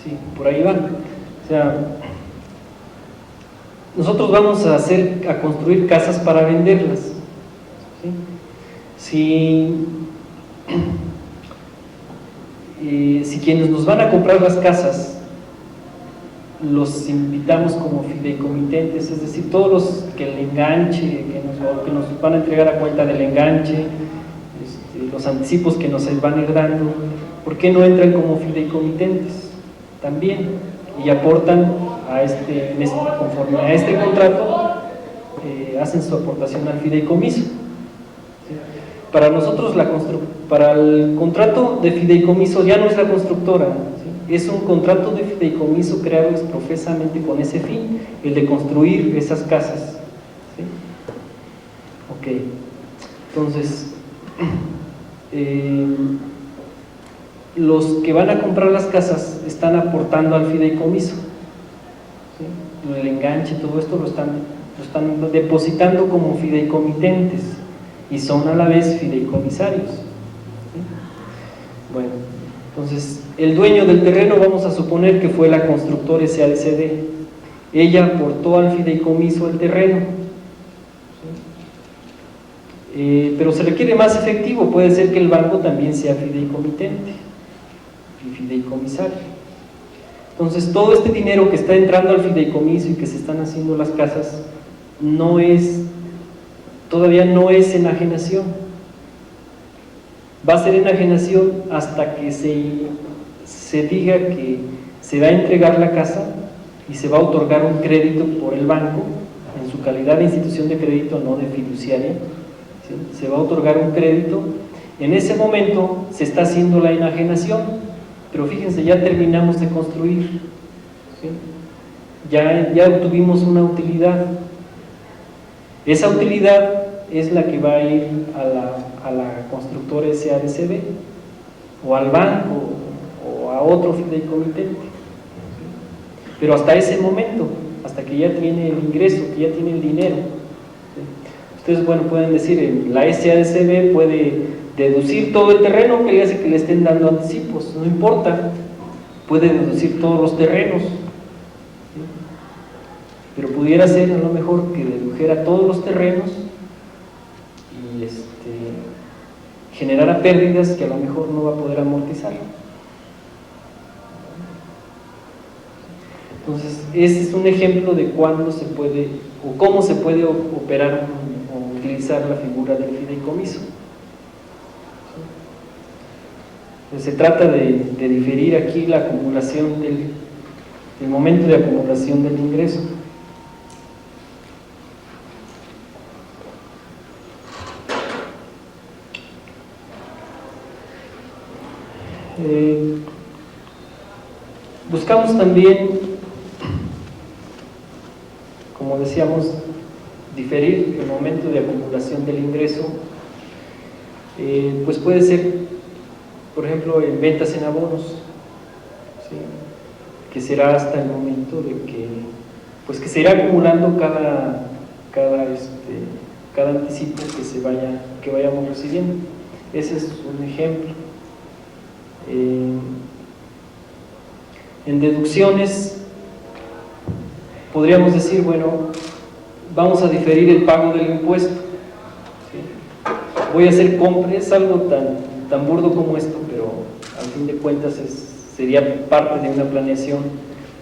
Sí, por ahí van. O sea, nosotros vamos a construir casas para venderlas, ¿sí? Si quienes nos van a comprar las casas los invitamos como fideicomitentes, es decir, todos los que el enganche, que nos van a entregar a cuenta del enganche, los anticipos que nos van a ir dando, ¿por qué no entran como fideicomitentes también y aportan conforme a este contrato, hacen su aportación al fideicomiso? Para nosotros para el contrato de fideicomiso ya no es la constructora, ¿sí? Es un contrato de fideicomiso creado profesamente con ese fin, el de construir esas casas, ¿sí? Ok, entonces los que van a comprar las casas están aportando al fideicomiso, ¿sí? El enganche, todo esto lo están depositando como fideicomitentes y son a la vez fideicomisarios, ¿sí? Bueno, entonces el dueño del terreno, vamos a suponer que fue la constructora SADCB, ella aportó al fideicomiso el terreno, ¿sí? Pero se requiere más efectivo, puede ser que el banco también sea fideicomitente y fideicomisario. Entonces todo este dinero que está entrando al fideicomiso y que se están haciendo las casas todavía no es enajenación. Va a ser enajenación hasta que se diga que se va a entregar la casa y se va a otorgar un crédito por el banco en su calidad de institución de crédito, no de fiduciaria, ¿sí? Se va a otorgar un crédito. En ese momento se está haciendo la enajenación, pero fíjense, ya terminamos de construir, ¿sí? Ya obtuvimos una utilidad. Esa utilidad es la que va a ir a la constructora SADCB o al banco o a otro fideicomitente, ¿sí? Pero hasta ese momento, hasta que ya tiene el ingreso, que ya tiene el dinero, ¿sí? Ustedes, bueno, pueden decir, la SADCB puede deducir todo el terreno que le hace que le estén dando anticipos, no importa, puede deducir todos los terrenos, ¿sí? pero pudiera ser a lo mejor que dedujera todos los terrenos y generara pérdidas que a lo mejor no va a poder amortizar. Entonces, ese es un ejemplo de cuándo se puede, o cómo se puede operar o utilizar la figura del fideicomiso. Entonces, se trata de diferir aquí la acumulación el momento de acumulación del ingreso. Buscamos también, como decíamos, diferir el momento de acumulación del ingreso. Pues puede ser, por ejemplo, en ventas en abonos, ¿sí?, que será hasta el momento de que, pues que se irá acumulando cada anticipo que vayamos recibiendo. Ese es un ejemplo. En deducciones podríamos decir, bueno, vamos a diferir el pago del impuesto, ¿sí? Voy a hacer compras, es algo tan burdo como esto, pero al fin de cuentas sería parte de una planeación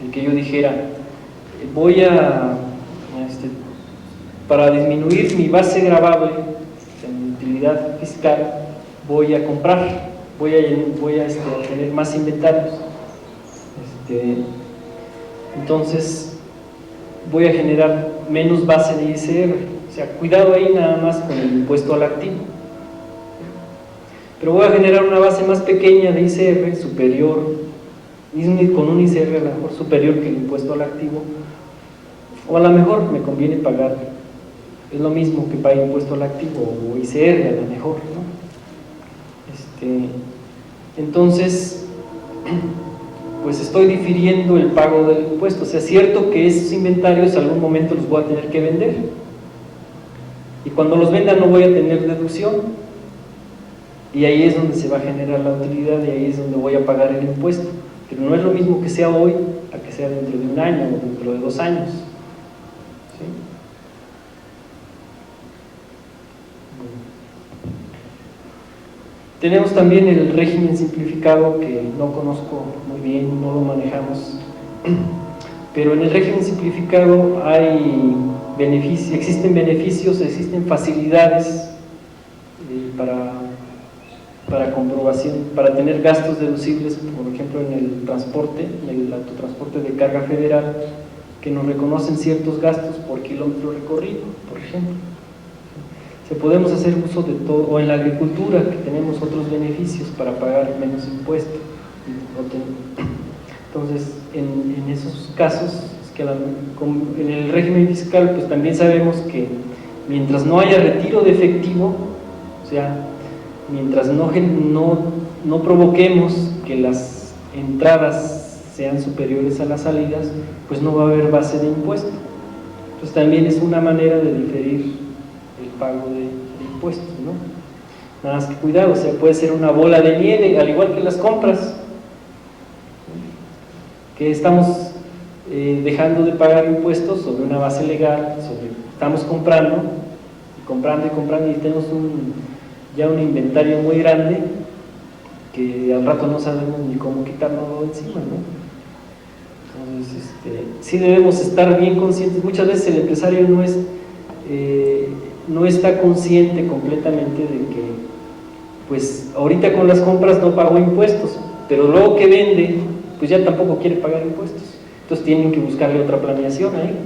en que yo dijera, voy a, para disminuir mi base gravable en utilidad fiscal, voy a comprar, voy a tener más inventarios. Entonces voy a generar menos base de ISR, o sea, cuidado ahí nada más con el impuesto al activo, pero voy a generar una base más pequeña de ISR superior, con un ISR a lo mejor superior que el impuesto al activo, o a lo mejor me conviene pagar, es lo mismo que pagar impuesto al activo o ISR a lo mejor, ¿no? Entonces, pues estoy difiriendo el pago del impuesto. O sea, es cierto que esos inventarios algún momento los voy a tener que vender, y cuando los venda no voy a tener deducción, y ahí es donde se va a generar la utilidad, y ahí es donde voy a pagar el impuesto. Pero no es lo mismo que sea hoy a que sea dentro de un año o dentro de 2 años, ¿sí? Tenemos también el régimen simplificado, que no conozco muy bien, no lo manejamos, pero en el régimen simplificado hay beneficios, existen facilidades para comprobación, para tener gastos deducibles, por ejemplo en el transporte, en el autotransporte de carga federal, que nos reconocen ciertos gastos por kilómetro recorrido, por ejemplo. Se podemos hacer uso de todo, o en la agricultura, que tenemos otros beneficios para pagar menos impuestos. Entonces, en esos casos, es que en el régimen fiscal, pues también sabemos que mientras no haya retiro de efectivo, o sea, mientras no provoquemos que las entradas sean superiores a las salidas, pues no va a haber base de impuesto. Entonces también es una manera de diferir el pago de impuestos, ¿no? Nada más que cuidado, o sea, puede ser una bola de nieve, al igual que las compras, que estamos dejando de pagar impuestos sobre una base legal, estamos comprando y tenemos ya un inventario muy grande que al rato no sabemos ni cómo quitarlo de encima, ¿no? Entonces, sí debemos estar bien conscientes. Muchas veces el empresario no está consciente completamente de que, pues, ahorita con las compras no pagó impuestos, pero luego que vende, pues ya tampoco quiere pagar impuestos. Entonces tienen que buscarle otra planeación ahí,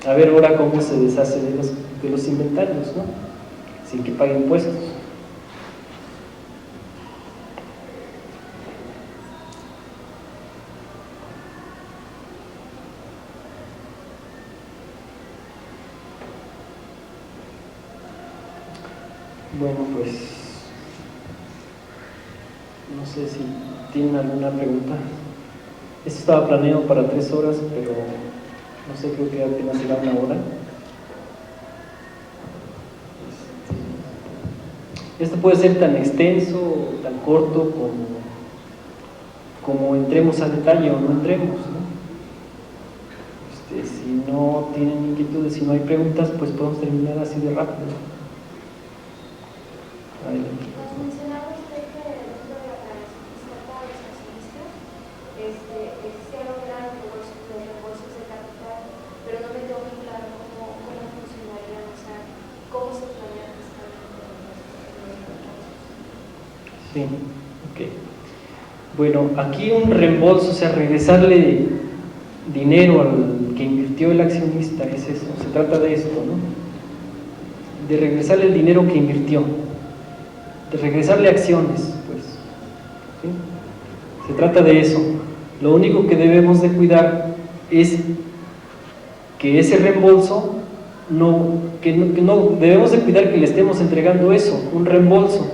a ver ahora cómo se deshace de los inventarios, ¿no?, sin que pague impuestos. Bueno, pues no sé si tienen alguna pregunta. Esto estaba planeado para 3 horas, pero no sé, creo que apenas será 1 hora. Esto puede ser tan extenso o tan corto como entremos a detalle o no entremos, ¿no? si no tienen inquietudes, si no hay preguntas, pues podemos terminar así de rápido. Adelante. Nos mencionaba usted que dentro de la planificación fiscal para los accionistas se logran los reembolsos de capital, pero no me quedó muy claro cómo funcionarían, o sea, cómo se planea fiscalmente los reembolsos. Sí, ok. Bueno, aquí un reembolso, o sea, regresarle dinero al que invirtió el accionista, es eso, se trata de esto, ¿no? De regresarle el dinero que invirtió, de regresarle acciones, pues, ¿sí? Se trata de eso. Lo único que debemos de cuidar es que ese reembolso, debemos de cuidar que le estemos entregando eso, un reembolso,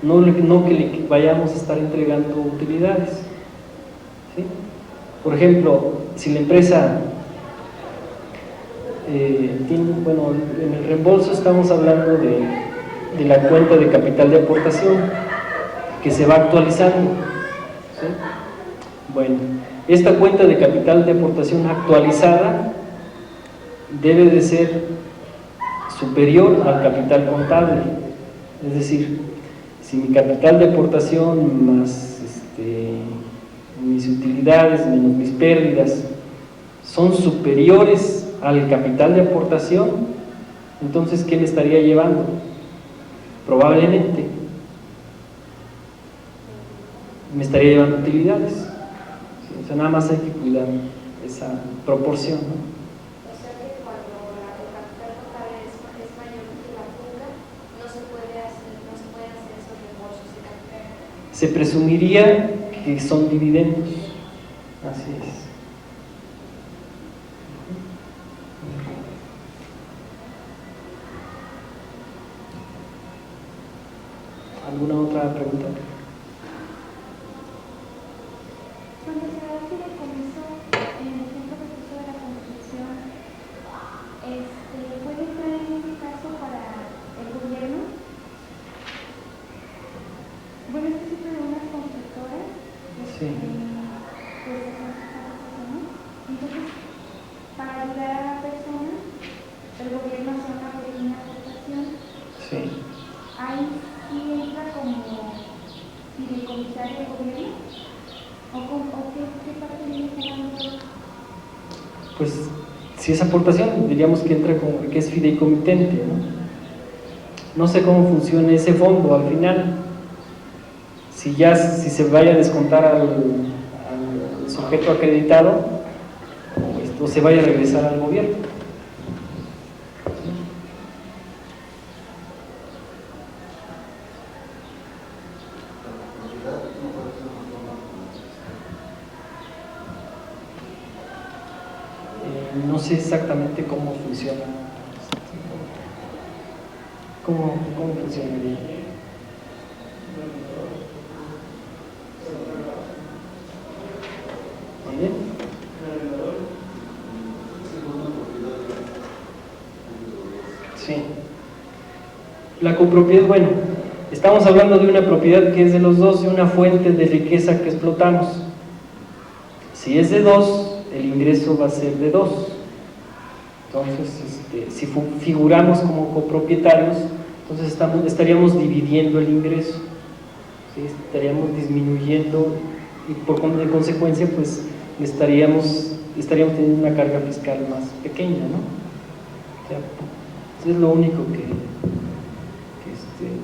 no que le vayamos a estar entregando utilidades, ¿sí? Por ejemplo, si la empresa bueno, en el reembolso estamos hablando de la cuenta de capital de aportación que se va actualizando, ¿sí? Bueno, esta cuenta de capital de aportación actualizada debe de ser superior al capital contable, es decir, si mi capital de aportación más mis utilidades menos mis pérdidas son superiores al capital de aportación, entonces ¿qué me estaría llevando? Probablemente me estaría llevando utilidades, ¿sí? O sea, nada más hay que cuidar esa proporción, ¿no? O sea que cuando el capital contable es mayor que la fuga, no se pueden hacer esos reembolsos de capital. Se presumiría que son dividendos, así es. ¿Alguna otra pregunta? Cuando se da el fideicomiso en el tiempo que puso de la Constitución, ¿puede entrar en este caso para el gobierno? Bueno, es que se de unas constructoras, Sí. pues entonces, para ayudar a la persona, el gobierno hace una pequeña aportación. Sí. Ahí sí entra como fideicomisario del gobierno, o qué parte viene jugando. Pues si es aportación, diríamos que entra como que es fideicomitente, ¿no? No sé cómo funciona ese fondo al final. Si se vaya a descontar al sujeto acreditado, o se vaya a regresar al gobierno. No sé exactamente cómo funciona. ¿Cómo funcionaría? ¿Bien? Sí. La copropiedad, bueno, estamos hablando de una propiedad que es de los dos, de una fuente de riqueza que explotamos. Si es de dos, el ingreso va a ser de dos. Entonces, si figuramos como copropietarios, entonces estaríamos dividiendo el ingreso, ¿sí? Estaríamos disminuyendo y en consecuencia, pues estaríamos teniendo una carga fiscal más pequeña, ¿no? O sea, eso es lo único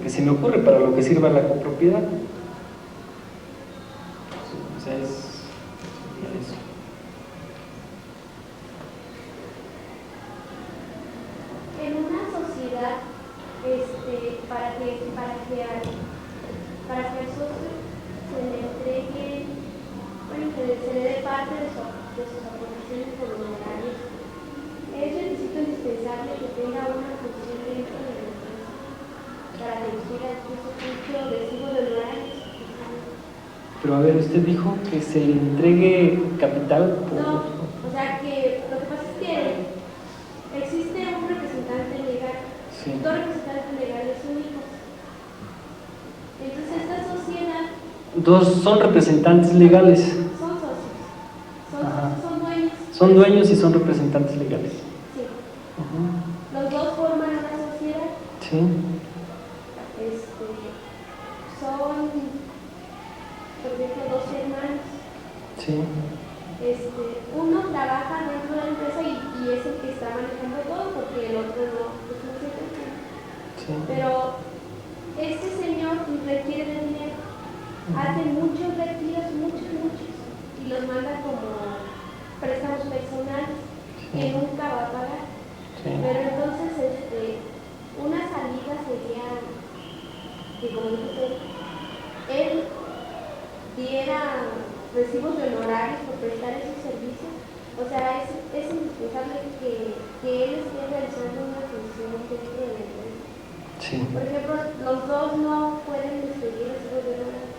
que se me ocurre para lo que sirva la copropiedad. O sea, es eso. En una sociedad, para que al socio se le entregue, bueno, se le dé parte de sus aportaciones voluntarias, es requisito indispensable que tenga una función dentro de la empresa para reducir el uso lesivo de honorarios. Pero a ver, usted dijo que se le entregue capital por... No, o sea que lo que pasa es que existe un representante legal, Sí. dos representantes legales únicos. Entonces esta sociedad Dos son representantes legales. son socios, son dueños. Son dueños y son representantes legales. Sí. Ujú. Los dos forman una sociedad. Sí, Son, por ejemplo, dos hermanos. sí, Uno trabaja dentro de la empresa y es el que está manejando todo porque el otro no, pues no se encuentra. sí. Pero este señor requiere de dinero, hace muchos retiros, muchos, y los manda como préstamos personales que nunca va a pagar. Sí. Pero entonces, una salida sería que, como dijo usted, él diera recibos de honorarios por prestar esos servicios. O sea, es indispensable que él esté realizando una función dentro de la empresa. Sí. Por ejemplo, los dos no pueden despedir recibos de honorarios.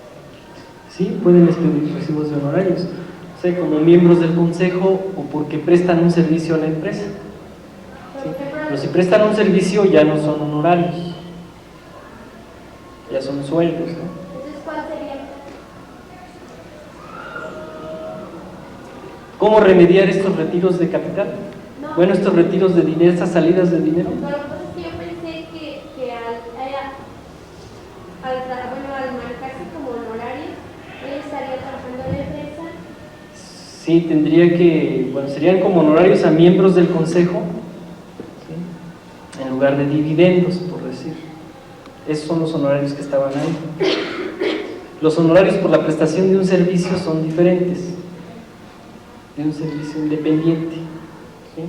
Sí, pueden expedir recibos de honorarios, o sea, como miembros del consejo o porque prestan un servicio a la empresa. Por Sí. ejemplo, Pero si prestan un servicio ya no son honorarios, ya son sueldos, ¿no? entonces, ¿cuál sería? ¿Cómo remediar estos retiros de capital? No. Bueno, estos retiros de dinero, estas salidas de dinero. Pero lo que pasa es que yo pensé que al marcarse como honorario, él estaría trabajando en la empresa. Sí, tendría que, bueno, serían como honorarios a miembros del consejo, ¿sí? En lugar de dividendos, por decir. Esos son los honorarios que estaban ahí. Los honorarios por la prestación de un servicio son diferentes, de un servicio independiente, ¿sí?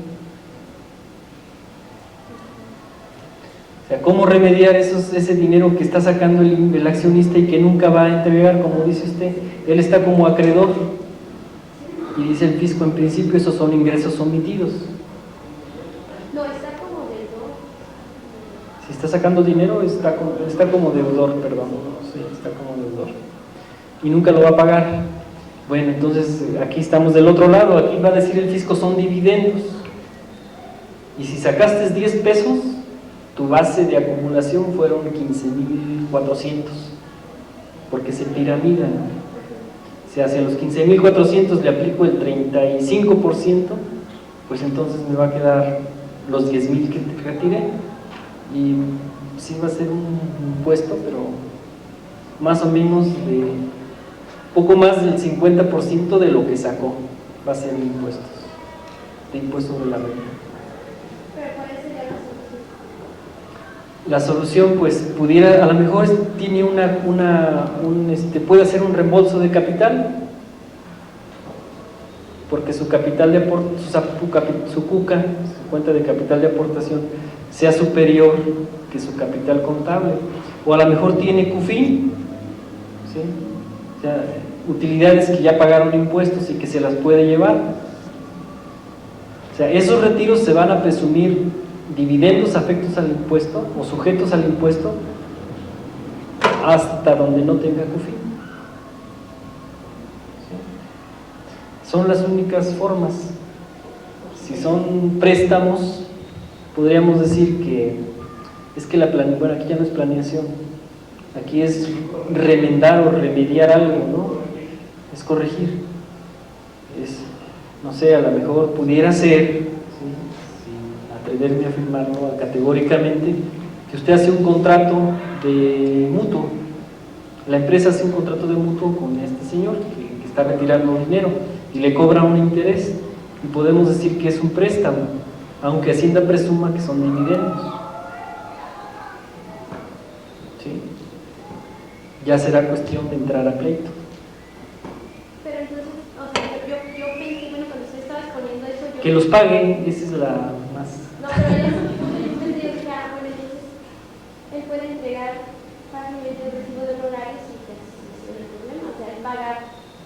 O sea, ¿cómo remediar ese dinero que está sacando el accionista y que nunca va a entregar, como dice usted? Él está como acreedor y dice el fisco, en principio esos son ingresos omitidos. No, está como deudor. Si está sacando dinero, está como deudor, perdón. Sí, está como deudor. Y nunca lo va a pagar. Bueno, entonces aquí estamos del otro lado. Aquí va a decir el fisco, son dividendos. Y si sacaste 10 pesos, tu base de acumulación fueron 15,400. Porque se piramida, ¿no? Si hacia los 15,400 le aplico el 35%, pues entonces me va a quedar los 10,000 que te retiré. Y sí va a ser un impuesto, pero más o menos de poco más del 50% de lo que sacó va a ser de impuestos sobre la renta. Pero ¿cuál sería La la solución? solución, pues, pudiera, a lo mejor tiene puede hacer un reembolso de capital, porque su capital de su cuca, su cuenta de capital de aportación, sea superior que su capital contable, o a lo mejor tiene CUFIN, ¿sí? O sea, utilidades que ya pagaron impuestos y que se las puede llevar. O sea, esos retiros se van a presumir dividendos afectos al impuesto o sujetos al impuesto hasta donde no tenga CUFIN. ¿Sí? Son las únicas formas. Si son préstamos, podríamos decir que es que bueno, aquí ya no es planeación, aquí es remendar o remediar algo, ¿no? Es corregir. No sé, a lo mejor pudiera ser, ¿sí? Sin atreverme a afirmarlo categóricamente, que usted hace un contrato de mutuo, la empresa hace un contrato de mutuo con este señor que está retirando dinero y le cobra un interés, y podemos decir que es un préstamo, aunque Hacienda presuma que son dividendos. ¿Sí? Ya será cuestión de entrar a pleito. Pero entonces, o sea, yo pensé, bueno, cuando usted estaba exponiendo eso, Que los paguen, esa es la más... No, pero él pensé que, bueno, entonces, él puede entregar fácilmente el recibo de honorarios y pues no hay problema, o sea, él pagar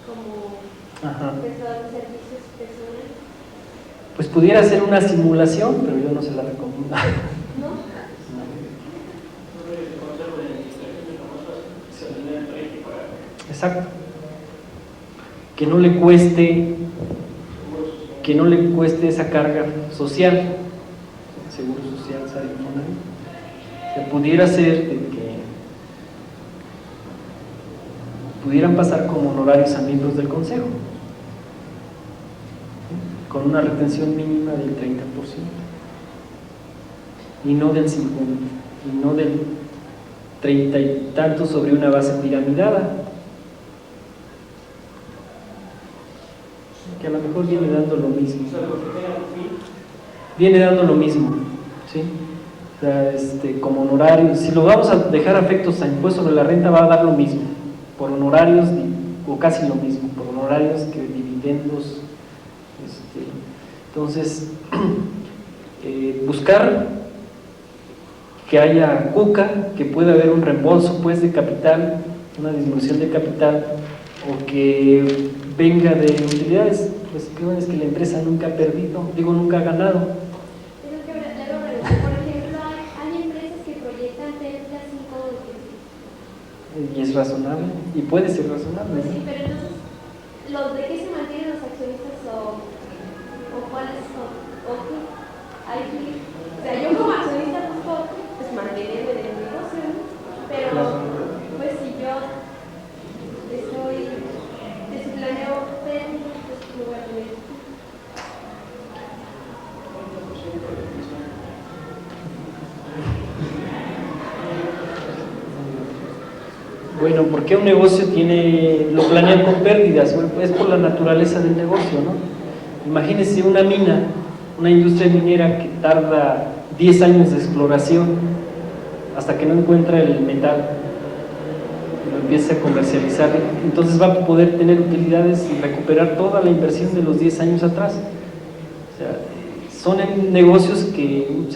como prestador de servicios personales. Pues pudiera ser una simulación, pero yo no se la recomiendo. ¿No? Exacto. Que no le cueste esa carga social, seguro social, se pudiera ser de que pudieran pasar como honorarios a miembros del consejo. con una retención mínima del 30%, y no del 50%, y no del 30 y tanto sobre una base piramidada, que a lo mejor viene dando lo mismo. Viene dando lo mismo, ¿sí? O sea, como honorarios, si lo vamos a dejar a efectos a impuesto sobre la renta, va a dar lo mismo, por honorarios, o casi lo mismo, por honorarios que dividendos. Entonces, buscar que haya cuca, que pueda haber un reembolso pues de capital, una disminución de capital, o que venga de utilidades. Pues es que la empresa nunca ha perdido, nunca ha ganado. Pero que por ejemplo, hay empresas que proyectan Tesla 5 Y es razonable, y puede ser razonable. Pues sí, pero entonces, ¿de qué se mantienen los accionistas o cuáles son? ¿O qué? O sea, yo como accionista pues mantenerme en el negocio, ¿no? Pero pues si yo si planeo pérdida, pues no voy a tener. Bueno, ¿por qué un negocio lo planean con pérdidas? Bueno, es por la naturaleza del negocio, ¿no? Imagínense una mina, una industria minera que tarda 10 años de exploración hasta que no encuentra el metal y lo empieza a comercializar, entonces va a poder tener utilidades y recuperar toda la inversión de los 10 años atrás. O sea, son negocios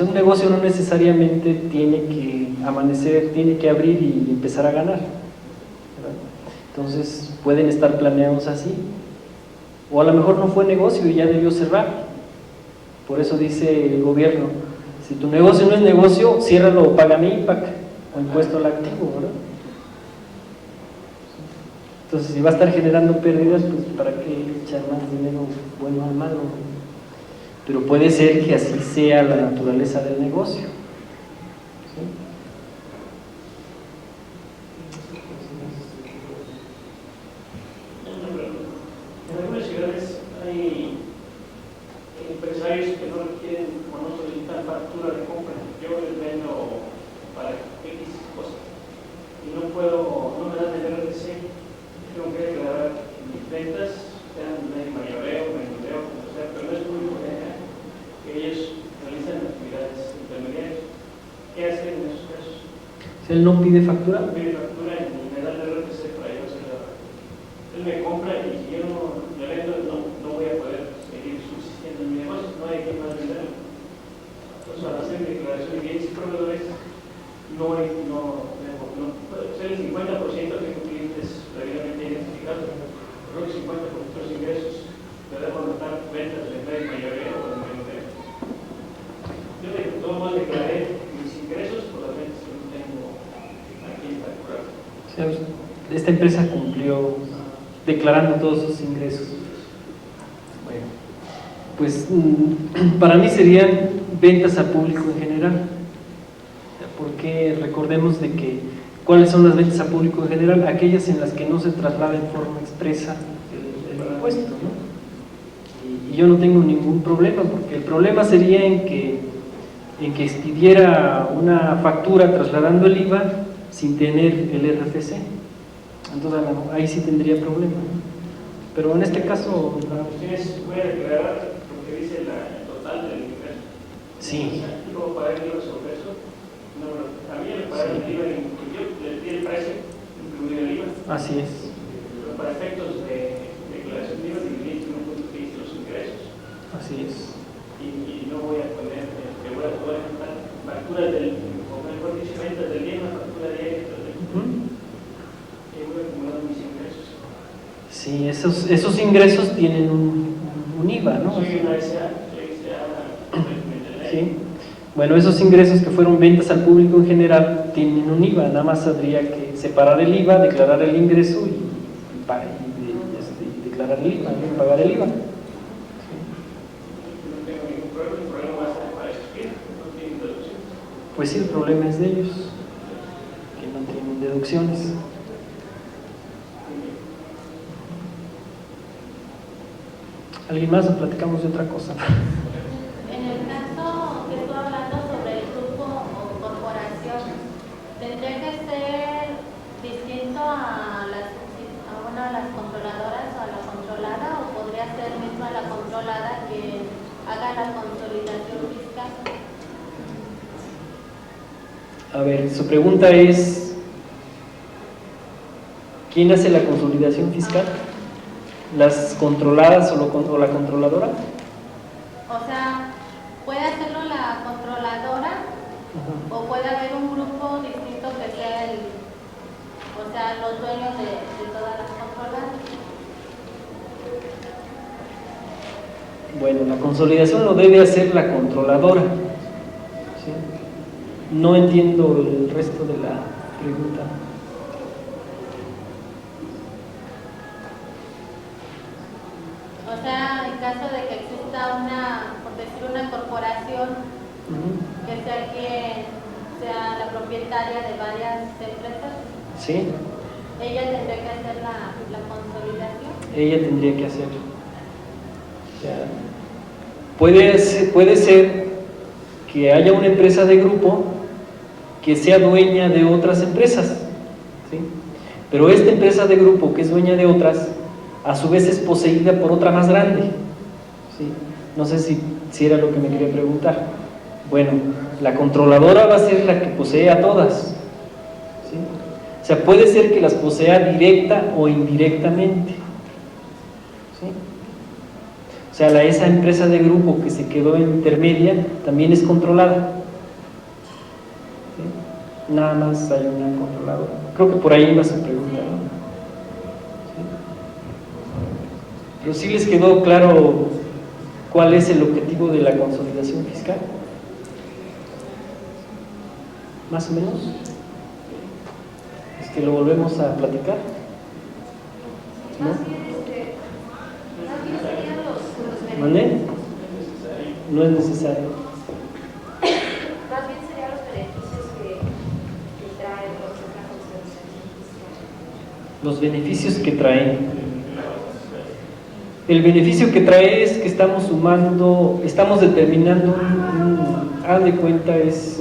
un negocio no necesariamente tiene que amanecer, tiene que abrir y empezar a ganar, ¿verdad? Entonces pueden estar planeados así, o a lo mejor no fue negocio y ya debió cerrar. Por eso dice el gobierno, si tu negocio no es negocio, ciérralo o págame IPAC o impuesto al activo, ¿verdad? Entonces, si va a estar generando pérdidas, pues ¿para qué echar más dinero bueno al malo? Pero puede ser que así sea la naturaleza del negocio, ¿sí? En algunas ciudades hay empresarios que no requieren o no solicitan factura de compra. Yo les vendo para X cosas y no me dan el RTC. Tengo que declarar mis ventas, sean de mayoreo, menudeo, pero no es muy general que ellos realizan actividades intermediarias. ¿Qué hacen en esos casos? Si él no pide factura, No pide factura y me da el RTC para yo hacer la. Él me compra y si yo no le vendo, no voy a poder seguir subsistiendo en mi negocio, no hay quien más venderlo. Entonces, al hacer mi declaración de bienes y proveedores, puede ser el 50% tengo clientes previamente identificados, pero el 50% de los ingresos debemos notar ventas de red mayoreo o de menudeo. Yo de todos modos declaré mis ingresos por las ventas que no tengo aquí en particular. esta empresa cumplió declarando todos sus ingresos. Bueno, pues para mí serían ventas al público en general, porque recordemos de que ¿cuáles son las ventas al público en general? Aquellas en las que no se traslada en forma expresa el impuesto, ¿no? Y yo no tengo ningún problema, porque el problema sería en que expidiera una factura trasladando el IVA sin tener el RFC. Entonces ahí sí tendría problema, ¿no? Pero en este caso la cuestión es, voy a declarar lo que dice el total del ingreso. sí. ¿Y cómo pagar el IVA sobre eso? No, a mí me pagan el IVA, yo le di el precio, incluido el IVA. Así es. Pero para efectos de declaración de IVA, dividí los ingresos. Así es. Y no voy a poner, voy a contar facturas o mejor dicho, ventas del día, una factura diaria. Y voy acumulando mis ingresos. Sí, esos ingresos tienen un IVA, ¿no? Soy una SA, Sí. Bueno, esos ingresos que fueron ventas al público en general tienen un IVA, nada más habría que separar el IVA, declarar el ingreso y declarar el IVA, ¿no? Pagar el IVA. No tengo ningún problema, el problema va a ser para esos clientes, no tienen deducciones. Pues sí, el problema es de ellos, que no tienen deducciones. ¿Alguien más o platicamos de otra cosa? En el caso que estoy hablando sobre el grupo o corporación, ¿tendría que ser distinto a las controladoras o a la controlada, o podría ser misma la controlada que haga la consolidación fiscal? A ver, su pregunta es, ¿quién hace la consolidación fiscal? ¿Las controladas o la controladora? O sea, ¿puede hacerlo la controladora? Ajá. ¿O puede haber un grupo distinto que sea los dueños de todas las controladas? Bueno, la consolidación lo debe hacer la controladora. ¿Sí? No entiendo el resto de la pregunta. O sea, en caso de que exista por decir una corporación que sea quien sea la propietaria de varias empresas, ¿Sí? ella tendría que hacer la consolidación. Ella tendría que hacerlo. O sea, puede ser que haya una empresa de grupo que sea dueña de otras empresas, ¿sí? Pero esta empresa de grupo que es dueña de otras, a su vez es poseída por otra más grande, ¿sí? No sé si era lo que me quería preguntar. Bueno, la controladora va a ser la que posee a todas, ¿sí? O sea, puede ser que las posea directa o indirectamente, ¿sí? O sea, esa empresa de grupo que se quedó intermedia también es controlada, ¿sí? Nada más hay una controladora. Creo que por ahí iba su pregunta, ¿no? ¿Sí? Pero sí les quedó claro cuál es el objetivo de la consolidación fiscal. ¿Más o menos? Lo volvemos a platicar, ¿no? Más bien serían los ¿Vale? beneficios. No es necesario. Más bien serían los beneficios que trae entonces la consolidación fiscal. Los beneficios que trae. El beneficio que trae es que estamos determinando haz de cuenta, es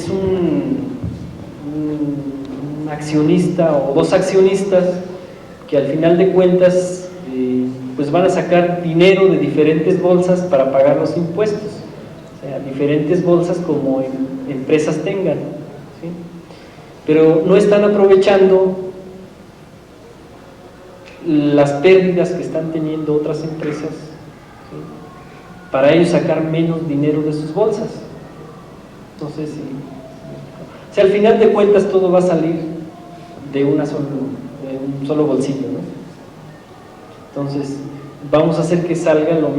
un accionista o dos accionistas que al final de cuentas pues van a sacar dinero de diferentes bolsas para pagar los impuestos, o sea, diferentes bolsas como empresas tengan, ¿sí? Pero no están aprovechando las pérdidas que están teniendo otras empresas, ¿sí? Para ellos sacar menos dinero de sus bolsas. No sé si... O sea, al final de cuentas todo va a salir de un solo bolsillo, ¿no? Entonces, vamos a hacer que salga lo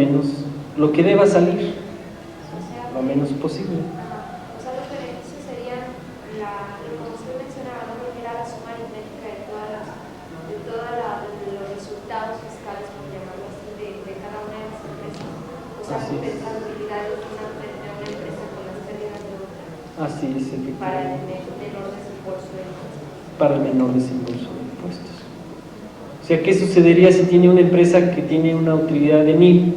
que deba salir, lo menos posible. O sea, los beneficios serían, como usted mencionaba, ¿no? Que era la suma aritmética de los resultados fiscales, por llamarlo así, de cada una de las empresas. O sea, compensar utilidades de una empresa con las pérdidas de otra. Así es, efectivamente. Para el menor desembolso de impuestos. Para el menor desembolso de impuestos. O sea, ¿qué sucedería si tiene una empresa que tiene una utilidad de 1,000,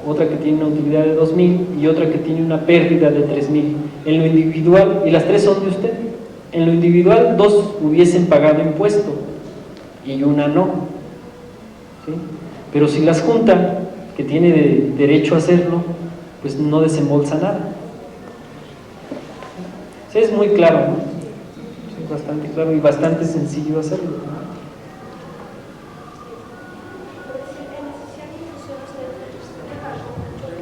otra que tiene una utilidad de 2,000 y otra que tiene una pérdida de 3,000? En lo individual, y las tres son de usted, en lo individual 2 hubiesen pagado impuesto y una no, ¿sí? Pero si las junta, que tiene derecho a hacerlo, pues no desembolsa nada. Sí, es muy claro, ¿no? Sí, bastante claro y bastante sencillo hacerlo, ¿no? Por decir, en la sesión de difusión usted marcó mucho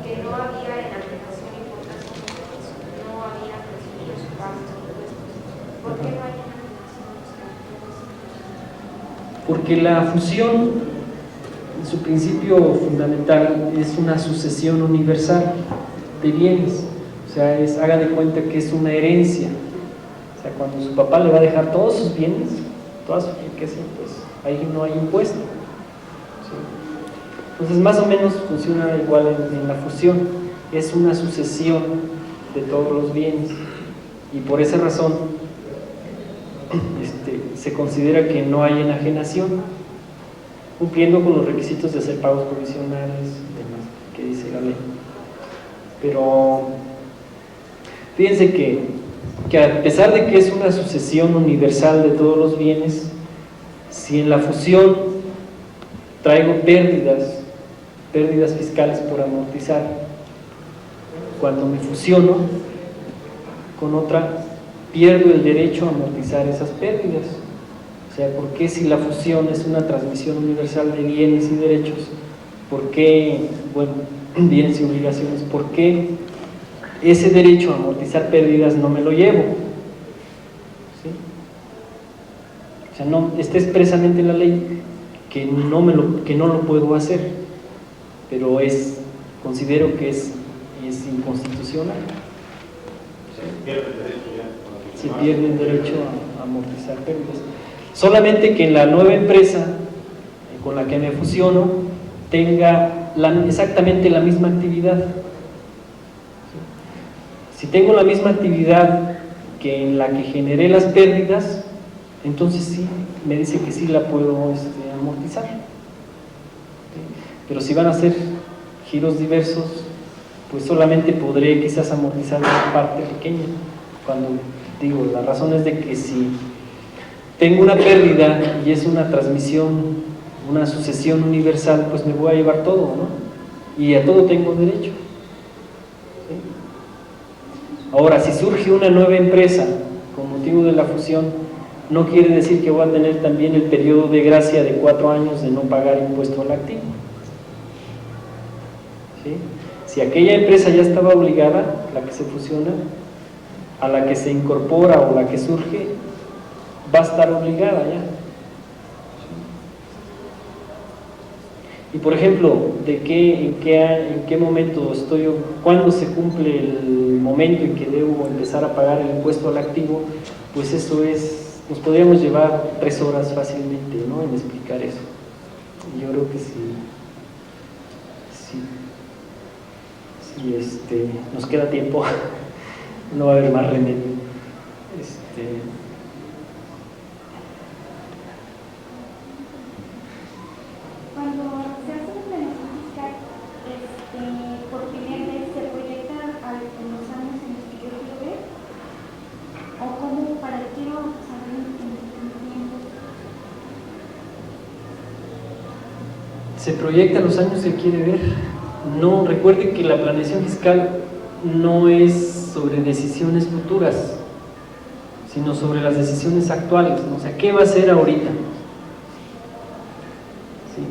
que no había enajenación y importación de eso, no había recibido su pago de impuestos. ¿Por qué no hay enajenación? Porque la fusión, su principio fundamental, es una sucesión universal de bienes. O sea, haga de cuenta que es una herencia. O sea, cuando su papá le va a dejar todos sus bienes, toda su riqueza, pues ahí no hay impuesto, ¿sí? Entonces, más o menos funciona igual en la fusión. Es una sucesión de todos los bienes. Y por esa razón se considera que no hay enajenación. cumpliendo con los requisitos de hacer pagos provisionales, demás, que dice la ley. Pero fíjense que a pesar de que es una sucesión universal de todos los bienes, si en la fusión traigo pérdidas fiscales por amortizar, cuando me fusiono con otra, pierdo el derecho a amortizar esas pérdidas. O sea, ¿por qué si la fusión es una transmisión universal de bienes y derechos? ¿Por qué, bueno, bienes y obligaciones? ¿Por qué ese derecho a amortizar pérdidas no me lo llevo? ¿Sí? O sea, no, está expresamente en la ley que no lo puedo hacer, pero considero que es inconstitucional. Se pierde el derecho a amortizar pérdidas. Solamente que en la nueva empresa con la que me fusiono tenga exactamente la misma actividad. Si tengo la misma actividad que en la que generé las pérdidas, entonces sí, me dice que sí la puedo amortizar. Pero si van a ser giros diversos, pues solamente podré quizás amortizar una parte pequeña. Cuando digo, la razón es de que si tengo una pérdida y es una transmisión, una sucesión universal, pues me voy a llevar todo, ¿no? Y a todo tengo derecho. ¿Sí? Ahora, si surge una nueva empresa con motivo de la fusión, no quiere decir que voy a tener también el periodo de gracia de 4 años de no pagar impuesto al activo. ¿Sí? Si aquella empresa ya estaba obligada, la que se fusiona, a la que se incorpora o la que surge, va a estar obligada ya. Y por ejemplo, en qué momento cuándo se cumple el momento en que debo empezar a pagar el impuesto al activo, pues eso nos podríamos llevar 3 horas fácilmente, ¿no?, en explicar eso. Y yo creo que si nos queda tiempo, no va a haber más remedio. Cuando se hace una planeación fiscal, por primera vez se proyecta en los años en los que yo quiero ver, o cómo para el quiero saber en tiempo. Se proyecta los años que quiere ver. No, recuerde que la planeación fiscal no es sobre decisiones futuras, sino sobre las decisiones actuales, ¿no? O sea, ¿qué va a hacer ahorita? ¿Sí?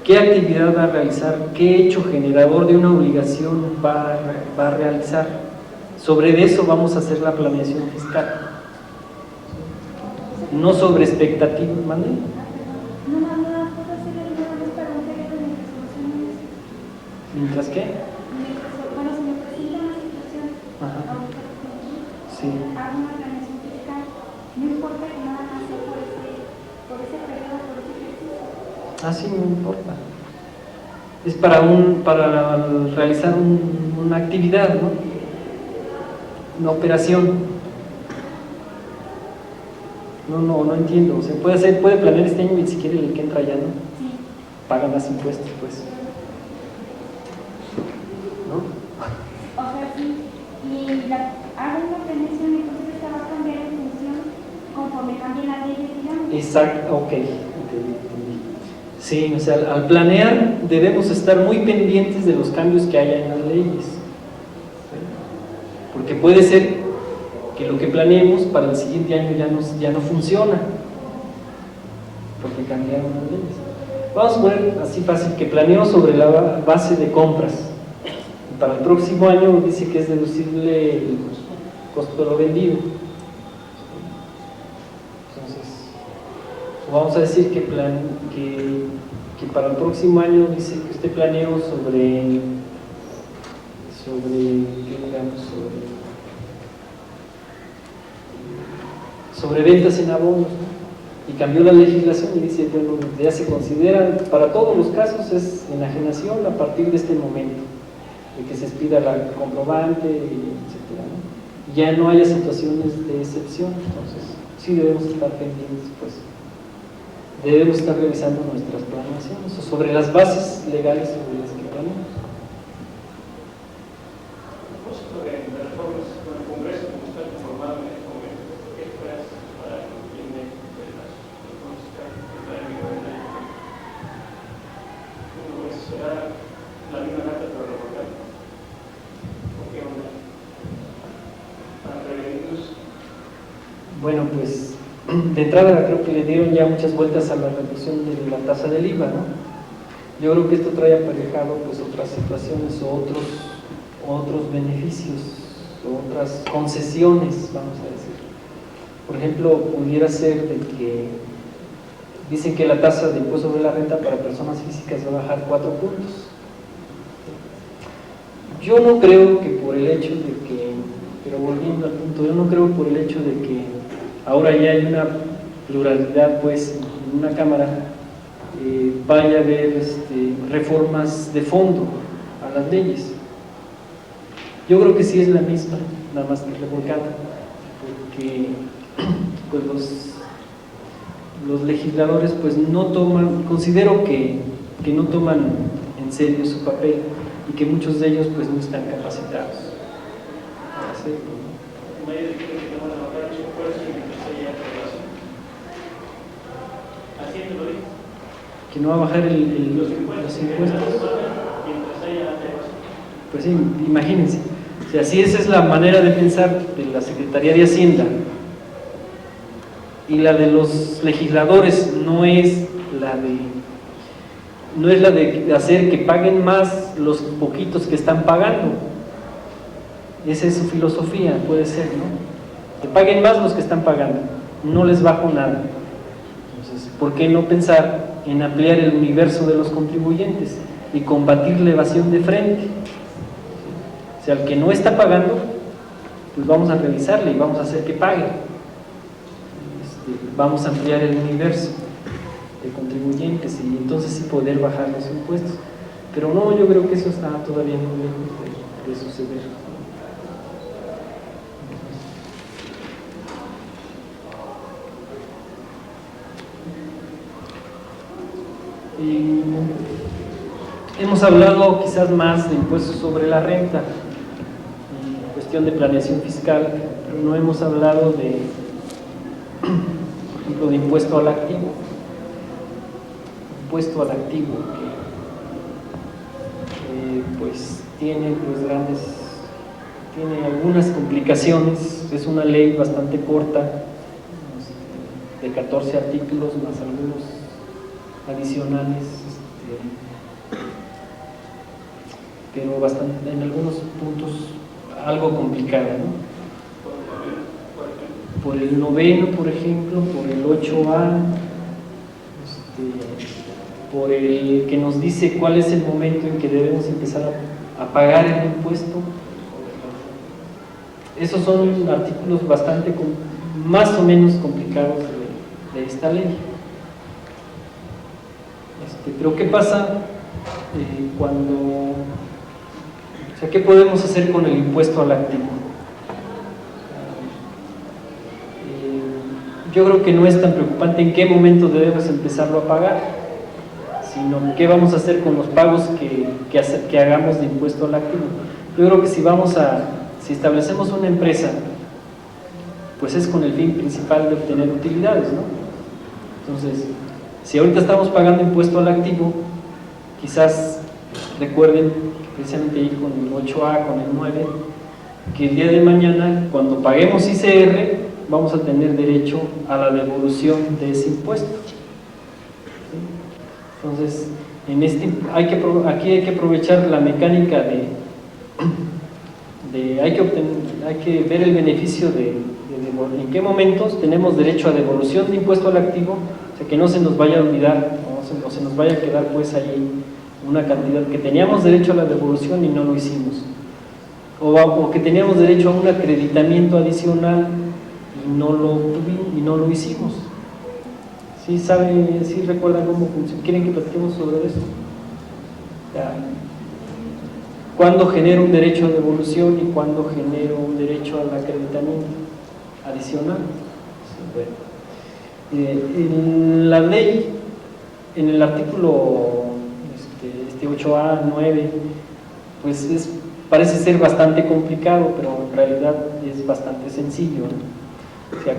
¿Qué actividad va a realizar? ¿Qué hecho generador de una obligación va a realizar? Sobre eso vamos a hacer la planeación fiscal, no sobre expectativas. ¿Mande? ¿Mientras qué? Bueno, se me presenta una situación ahorita sí. Hago una planeación fiscal, no importa que nada más sea por ese periodo, por ese ejercicio. Ah, sí, no importa. Es para realizar una actividad, ¿no? Una operación. No entiendo. O sea, puede planear este año y si quiere el que entra ya, ¿no? Sí. Paga más impuestos, pues. ¿No? O sea, sí, y hago una planeación y entonces esta va a cambiar en función conforme cambien las leyes, digamos. Exacto, ok, entendí. Sí, o sea, al planear debemos estar muy pendientes de los cambios que haya en las leyes. ¿Sí? Porque puede ser que lo que planeemos para el siguiente año ya no funciona, porque cambiaron las leyes. Vamos a poner así fácil, que planeo sobre la base de compras. Para el próximo año dice que es deducible el costo de lo vendido. Entonces, vamos a decir que para el próximo año dice que usted planeó sobre ventas en abonos, ¿no? Y cambió la legislación y dice, bueno, ya se considera, para todos los casos es enajenación a partir de este momento, de que se expida la comprobante, etcétera, ¿no? Ya no haya situaciones de excepción. Entonces sí debemos estar pendientes, pues. debemos estar revisando nuestras planeaciones o sobre las bases legales sobre las que planeamos. A propósito de reformas con el Congreso, como está conformado en este momento, ¿qué esperas para el fin de las reformas fiscales que está en vigor en el año? Uno pues será la misma gata pero revolcada. ¿O qué onda? Para prevenirnos. Bueno, pues de entrada creo que le dieron ya muchas vueltas a la reducción de la tasa del IVA, ¿no? Yo creo que esto trae aparejado pues otras situaciones o otros beneficios o otras concesiones, vamos a decir. Por ejemplo, pudiera ser de que dicen que la tasa de impuesto sobre la renta para personas físicas va a bajar 4 puntos. Yo no creo que por el hecho de que, pero volviendo al punto, yo no creo por el hecho de que ahora ya hay una pluralidad pues en una cámara, vaya a haber reformas de fondo a las leyes. Yo creo que sí es la misma, nada más que revolcada, porque pues los legisladores pues no toman, considero que no toman en serio su papel y que muchos de ellos pues no están capacitados para hacerlo, ¿no? Que no va a bajar los impuestos. Pues sí, imagínense. O sea, si esa es la manera de pensar de la Secretaría de Hacienda y la de los legisladores no es la de hacer que paguen más los poquitos que están pagando. Esa es su filosofía, puede ser, ¿no? Que paguen más los que están pagando, no les bajo nada. Entonces, ¿por qué no pensar en ampliar el universo de los contribuyentes y combatir la evasión de frente? O sea, al que no está pagando, pues vamos a revisarle y vamos a hacer que pague. Vamos a ampliar el universo de contribuyentes y entonces sí poder bajar los impuestos. Pero no, yo creo que eso está todavía muy lejos de suceder. Y hemos hablado quizás más de impuestos sobre la renta, cuestión de planeación fiscal, pero no hemos hablado de, por ejemplo, de impuesto al activo. Impuesto al activo que pues tiene algunas complicaciones. Es una ley bastante corta, de 14 artículos más algunos adicionales, pero bastante, en algunos puntos algo complicada, ¿no? Por el 9º, por ejemplo, por el 8A, por el que nos dice cuál es el momento en que debemos empezar a pagar el impuesto. Esos son artículos bastante, más o menos complicados de esta ley. Pero ¿qué pasa cuando... O sea, ¿qué podemos hacer con el impuesto al activo? Yo creo que no es tan preocupante en qué momento debemos empezarlo a pagar, sino qué vamos a hacer con los pagos que hagamos de impuesto al activo. Yo creo que si establecemos una empresa, pues es con el fin principal de obtener utilidades, ¿no? Entonces, si ahorita estamos pagando impuesto al activo, quizás recuerden, precisamente ahí con el 8A, con el 9, que el día de mañana, cuando paguemos ICR, vamos a tener derecho a la devolución de ese impuesto. ¿Sí? Entonces, aquí hay que aprovechar la mecánica hay que ver el beneficio en qué momentos tenemos derecho a devolución de impuesto al activo, o sea, que no se nos vaya a olvidar o se nos vaya a quedar pues ahí una cantidad que teníamos derecho a la devolución y no lo hicimos, o que teníamos derecho a un acreditamiento adicional y no lo hicimos. ¿Sí saben, sí recuerdan cómo funciona? ¿Quieren que platiquemos sobre eso? ¿Cuándo genero un derecho a devolución y cuándo genero un derecho al acreditamiento adicional? Sí, bueno. En la ley, en el artículo 8A, 9, pues parece ser bastante complicado, pero en realidad es bastante sencillo, ¿no? O sea,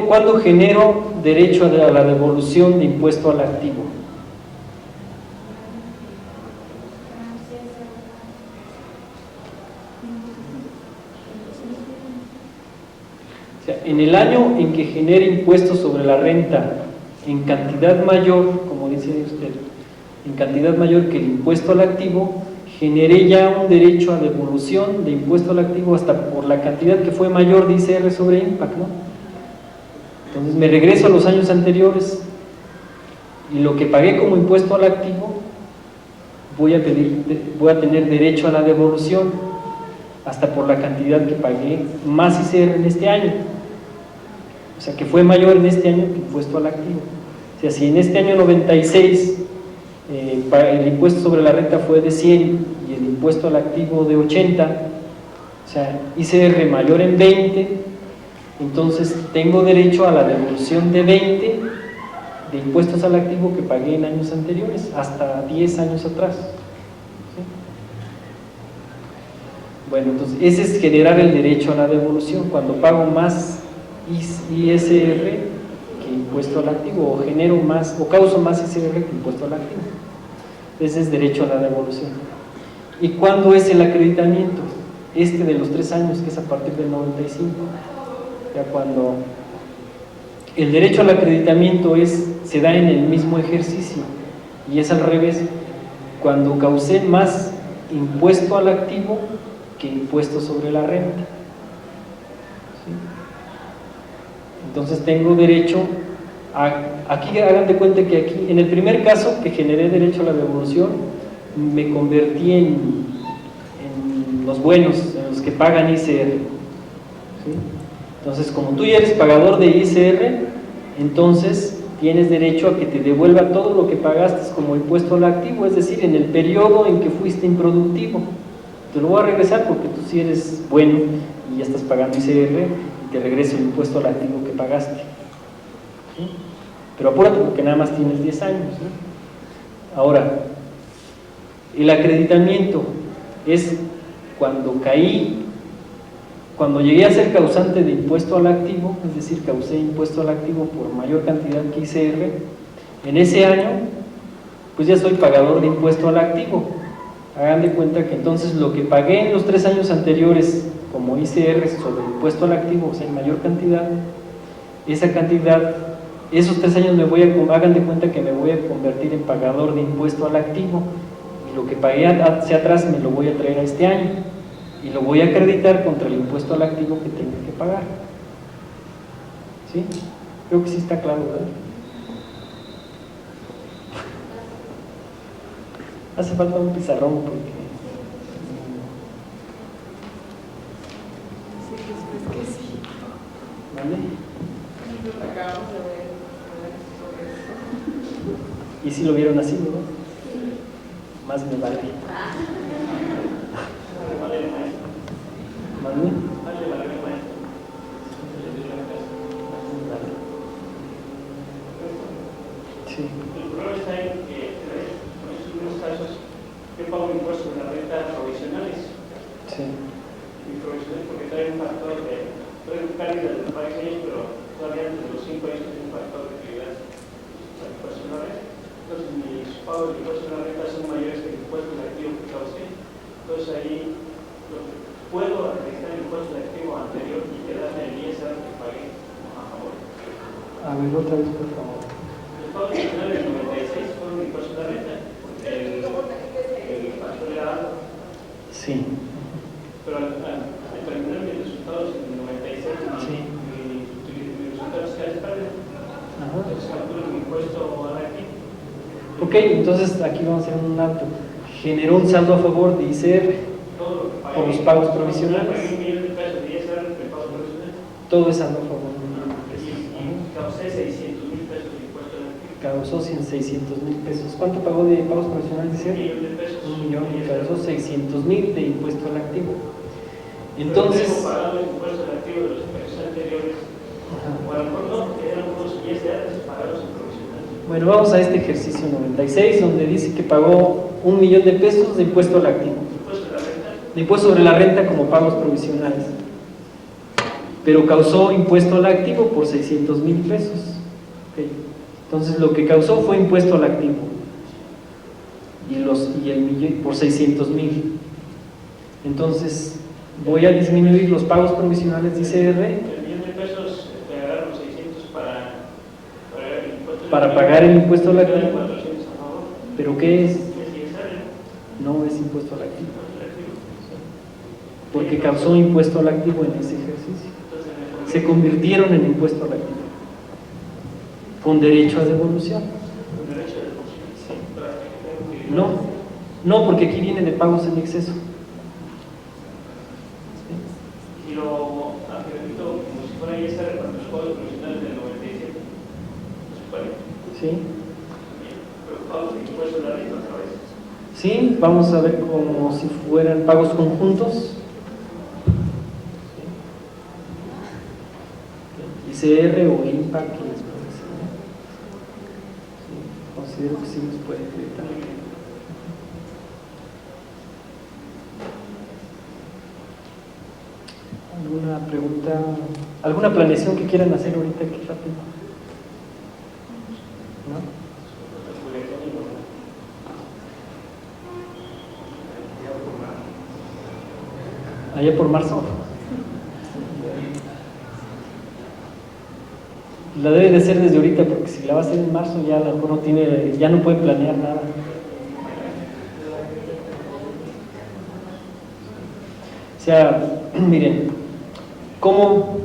¿cuándo genero derecho a la devolución de impuesto al activo? O sea, en el año en que genere impuestos sobre la renta en cantidad mayor, como dice usted, en cantidad mayor que el impuesto al activo, generé ya un derecho a devolución de impuesto al activo hasta por la cantidad que fue mayor de ICR sobre IMPAC, ¿no? Entonces me regreso a los años anteriores y lo que pagué como impuesto al activo voy a tener derecho a la devolución hasta por la cantidad que pagué más ICR en este año. O sea, que fue mayor en este año que impuesto al activo. O sea, si en este año 96 el impuesto sobre la renta fue de 100 y el impuesto al activo de 80, o sea, ICR mayor en 20, entonces tengo derecho a la devolución de 20 de impuestos al activo que pagué en años anteriores, hasta 10 años atrás. ¿Sí? Bueno, entonces ese es generar el derecho a la devolución, cuando pago más ISR que impuesto al activo, o genero más, o causo más ISR que impuesto al activo. Ese es derecho a la devolución. ¿Y cuándo es el acreditamiento? De los 3 años, que es a partir del 95. Ya cuando el derecho al acreditamiento se da en el mismo ejercicio, y es al revés, cuando causé más impuesto al activo que impuesto sobre la renta. ¿Sí? Entonces tengo derecho aquí hagan de cuenta que aquí, en el primer caso que generé derecho a la devolución, me convertí en los buenos, en los que pagan ICR. ¿Sí? Entonces, como tú ya eres pagador de ICR, entonces tienes derecho a que te devuelva todo lo que pagaste como impuesto al activo, es decir, en el periodo en que fuiste improductivo. Te lo voy a regresar porque tú sí eres bueno y ya estás pagando ICR y te regreso el impuesto al activo que pagaste. ¿Sí? Pero apúrate porque nada más tienes 10 años, ¿no? Ahora, el acreditamiento es cuando llegué a ser causante de impuesto al activo, es decir, causé impuesto al activo por mayor cantidad que ICR, en ese año, pues ya soy pagador de impuesto al activo. Hagan de cuenta que entonces lo que pagué en los 3 años anteriores como ICR sobre impuesto al activo, o sea, en mayor cantidad, esa cantidad, esos 3 años hagan de cuenta que me voy a convertir en pagador de impuesto al activo, y lo que pagué hacia atrás me lo voy a traer a este año y lo voy a acreditar contra el impuesto al activo que tengo que pagar. ¿Sí? Creo que sí está claro, ¿verdad? Hace falta un pizarrón porque... ¿Vale? Y si lo vieron así, ¿no? Más me vale. ¿Vale? Sí. El problema está en que en algunos casos yo pago impuestos en la renta provisionales. Sí. Y provisionales porque trae un factor de pérdida de los varios años, pero todavía entre los 5 años tiene un factor de utilidad personales. Entonces mis pagos de impuestos en la renta son mayores que el impuesto de activo que causé. Entonces ahí puedo acreditar el impuesto de activo anterior y quedarme en el ISR que pagué a favor. A ver, otra vez, por favor. Los pagos nacionales del 96 fueron un impuesto de la renta. El factor era alto. Sí. Pero al terminar mis resultados en el 96, Sí. mis resultados se perdieron. Entonces calculo mi impuesto al activo. Ok, entonces aquí vamos a hacer un alto. Generó un saldo a favor de ICR por los pagos provisionales. Pagué $1 millón de pesos de ISR de pagos provisionales. Todo es saldo a favor de $1 millón. Y causé $600,000 de impuesto al activo. Causó 600,000 pesos. ¿Cuánto pagó de pagos provisionales? $1 millón de pesos. 1 millón y causó 600,000 de impuesto al activo. Entonces, pero tengo pagado el impuesto al activo de los pesos anteriores. O a lo mejor no, que eran unos días de antes pagados en provisionales. Bueno, vamos a este ejercicio 96, donde dice que pagó 1 millón de pesos de impuesto al activo. Impuesto de la renta. De impuesto sobre la renta como pagos provisionales. Pero causó impuesto al activo por 600,000 pesos. Okay. Entonces lo que causó fue impuesto al activo. Y el millón por 600,000. Entonces voy a disminuir los pagos provisionales de ICR. El millón de pesos te agarraron 600 para pagar el impuesto al activo. 400 a favor. ¿Pero qué es? Es ISR. No es impuesto al activo. Porque causó impuesto al activo en ese ejercicio. Se convirtieron en impuesto al activo. Con derecho a devolución. No, porque aquí viene de pagos en exceso. Y lo acredito como si fuera ISR para los pagos provisionales del 97. ¿Sí? Pero pagos de impuesto a la renta otra vez. Sí, vamos a ver como si fueran pagos conjuntos. ICR o IMPA, que les puede decir. Sí, considero que sí nos puede acreditar. ¿Alguna pregunta? ¿Alguna planeación que quieran hacer ahorita aquí rápido? ¿No? Allá por marzo. La debe de hacer desde ahorita, porque si la va a hacer en marzo ya a lo mejor ya no puede planear nada. O sea, miren, como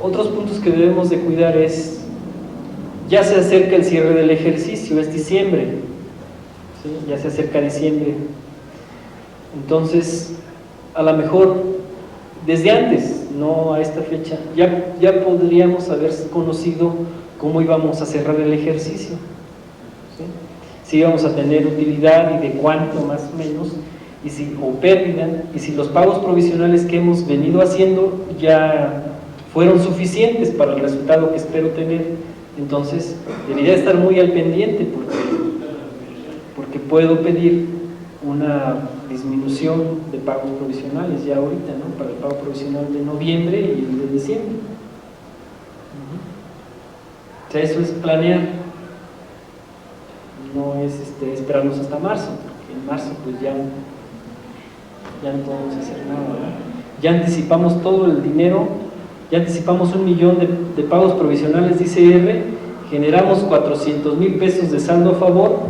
otros puntos que debemos de cuidar es, ya se acerca el cierre del ejercicio, es diciembre, ¿sí? Ya se acerca diciembre. Entonces, a lo mejor desde antes, no a esta fecha, ya podríamos haber conocido cómo íbamos a cerrar el ejercicio, ¿sí? Si íbamos a tener utilidad y de cuánto más o menos, o pérdida, y si los pagos provisionales que hemos venido haciendo ya fueron suficientes para el resultado que espero tener. Entonces debería estar muy al pendiente, porque puedo pedir una disminución de pagos provisionales ya ahorita, ¿no? Para el pago provisional de noviembre y el de diciembre. O sea, eso es planear, no es esperarnos hasta marzo, porque en marzo pues ya no podemos hacer nada, ¿no? Ya anticipamos todo el dinero, ya anticipamos 1 millón de pagos provisionales de ICR, generamos 400,000 pesos de saldo a favor,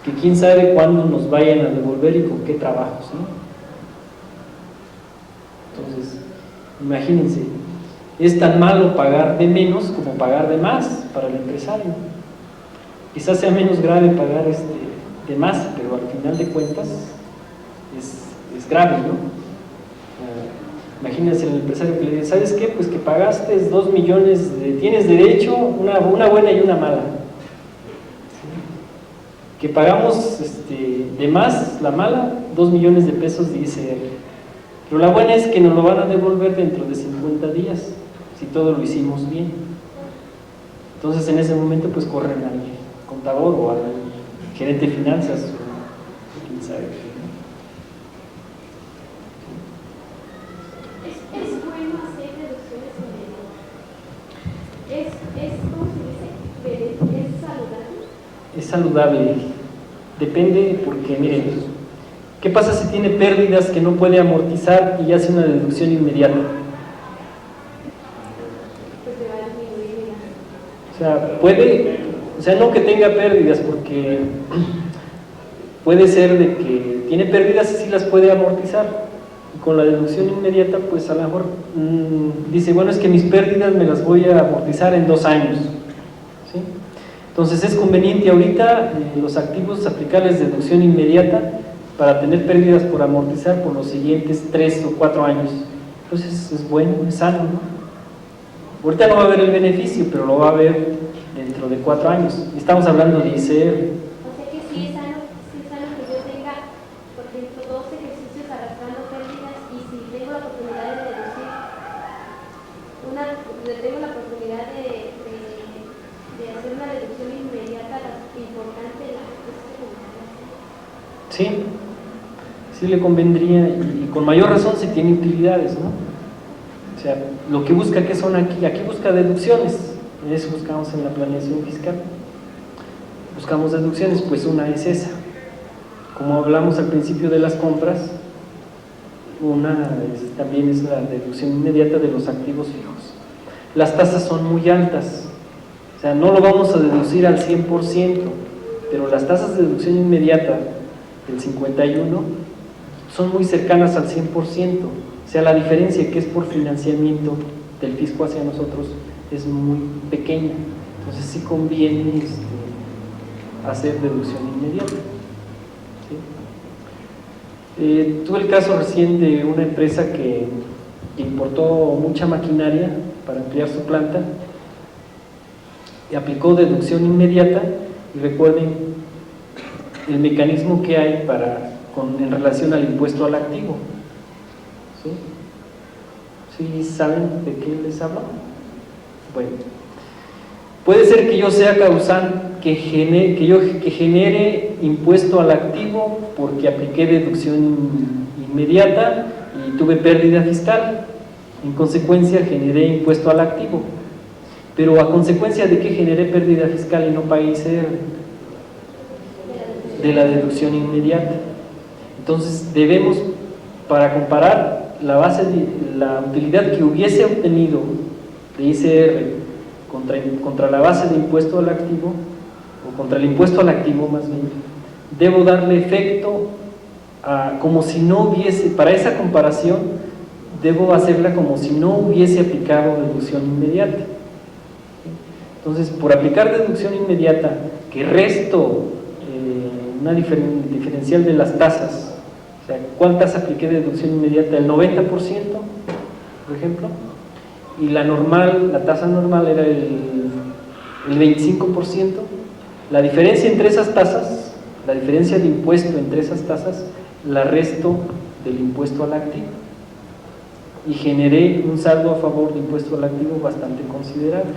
que quién sabe cuándo nos vayan a devolver y con qué trabajos, ¿no? Entonces, imagínense, es tan malo pagar de menos como pagar de más para el empresario. Quizás sea menos grave pagar de más, pero al final de cuentas es grave, ¿no? Imagínense el empresario que le dice, ¿sabes qué? Pues que pagaste 2 millones, tienes derecho, una buena y una mala. Que pagamos de más, la mala, 2 millones de pesos de ICR. Pero la buena es que nos lo van a devolver dentro de 50 días, si todo lo hicimos bien. Entonces en ese momento pues corren al contador o al gerente de finanzas, o quién sabe. Es bueno hacer deducciones inmediatas. ¿Cómo se dice? ¿Es saludable? Es saludable, depende, porque miren, ¿qué pasa si tiene pérdidas que no puede amortizar y hace una deducción inmediata? Pues te va a disminuir. O sea, no que tenga pérdidas, porque puede ser de que tiene pérdidas y sí las puede amortizar, y con la deducción inmediata pues a lo mejor dice, bueno, es que mis pérdidas me las voy a amortizar en 2 años, ¿sí? Entonces es conveniente ahorita los activos aplicarles deducción inmediata para tener pérdidas por amortizar por los siguientes 3 o 4 años. Entonces es bueno, es sano, ¿no? Ahorita no va a haber el beneficio, pero lo va a haber dentro de 4 años. Estamos hablando de ICR. O sea que sí es sano que yo tenga, por ejemplo, 2 ejercicios arrastrando pérdidas, y si tengo la oportunidad de deducir, tengo la oportunidad de Sí, sí le convendría, y con mayor razón si tiene utilidades, ¿no? O sea, lo que busca, ¿qué son aquí? Aquí busca deducciones, eso buscamos en la planeación fiscal. Buscamos deducciones, pues una es esa. Como hablamos al principio de las compras, también es la deducción inmediata de los activos fijos. Las tasas son muy altas, o sea, no lo vamos a deducir al 100%, pero las tasas de deducción inmediata del 51 son muy cercanas al 100%, o sea, la diferencia que es por financiamiento del fisco hacia nosotros es muy pequeña, entonces sí conviene hacer deducción inmediata. ¿Sí? Tuve el caso recién de una empresa que importó mucha maquinaria para ampliar su planta y aplicó deducción inmediata, y recuerden el mecanismo que hay en relación al impuesto al activo. ¿Sí? ¿Sí saben de qué les hablo? Bueno, puede ser que yo sea causante, que genere impuesto al activo porque apliqué deducción inmediata y tuve pérdida fiscal. En consecuencia generé impuesto al activo. Pero ¿a consecuencia de que generé pérdida fiscal y no pagué ICR? De la deducción inmediata. Entonces debemos, para comparar la utilidad que hubiese obtenido de ICR contra la base de impuesto al activo, o contra el impuesto al activo más bien, debo darle efecto como si no hubiese, para esa comparación debo hacerla como si no hubiese aplicado deducción inmediata. Entonces, por aplicar deducción inmediata, que resto una diferencial de las tasas, o sea, ¿cuántas apliqué de deducción inmediata? El 90%, por ejemplo, y la tasa normal era el 25%. La diferencia entre esas tasas, la diferencia de impuesto entre esas tasas, la resto del impuesto al activo, y generé un saldo a favor de impuesto al activo bastante considerable.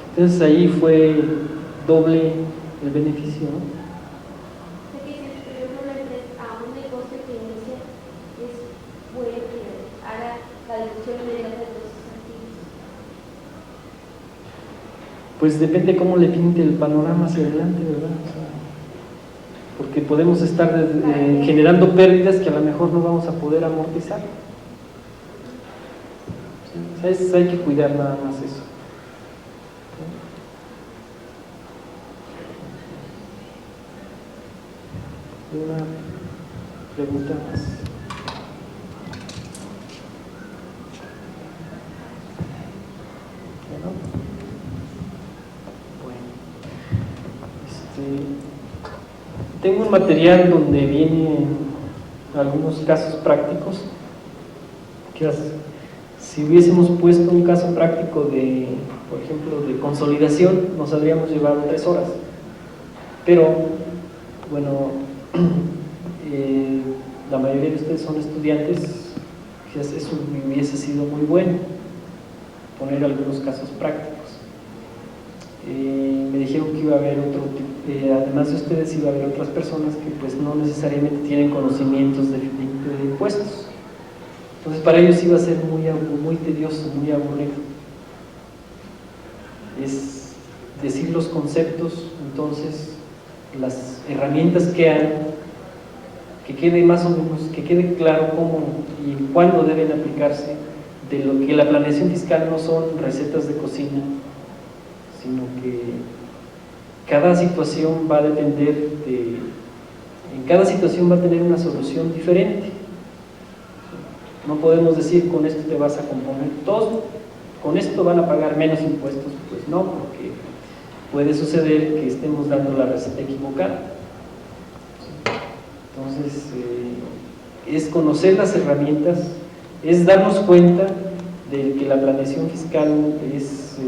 Entonces ahí fue doble el beneficio, ¿no? A un negocio que inicia es bueno que haga la deducción inmediata de los activos. Pues depende cómo le pinte el panorama hacia adelante, ¿verdad? O sea, porque podemos estar generando pérdidas que a lo mejor no vamos a poder amortizar. ¿Sí? O sea, hay que cuidar nada más eso. Una pregunta más. Tengo un material donde vienen algunos casos prácticos que si hubiésemos puesto un caso práctico de, por ejemplo, de consolidación, nos habríamos llevado 3 horas, pero bueno, la mayoría de ustedes son estudiantes, quizás eso hubiese sido muy bueno, poner algunos casos prácticos. Me dijeron que iba a haber además de ustedes iba a haber otras personas que pues no necesariamente tienen conocimientos de impuestos, entonces para ellos iba a ser muy tedioso, muy aburrido. Es decir los conceptos, entonces las herramientas que hay, que quede más o menos, que quede claro cómo y cuándo deben aplicarse, de lo que la planeación fiscal no son recetas de cocina, sino que cada situación va a depender en cada situación va a tener una solución diferente. No podemos decir con esto te vas a componer todo, con esto van a pagar menos impuestos, pues no, porque puede suceder que estemos dando la receta equivocada. Entonces, es conocer las herramientas, es darnos cuenta de que la planeación fiscal es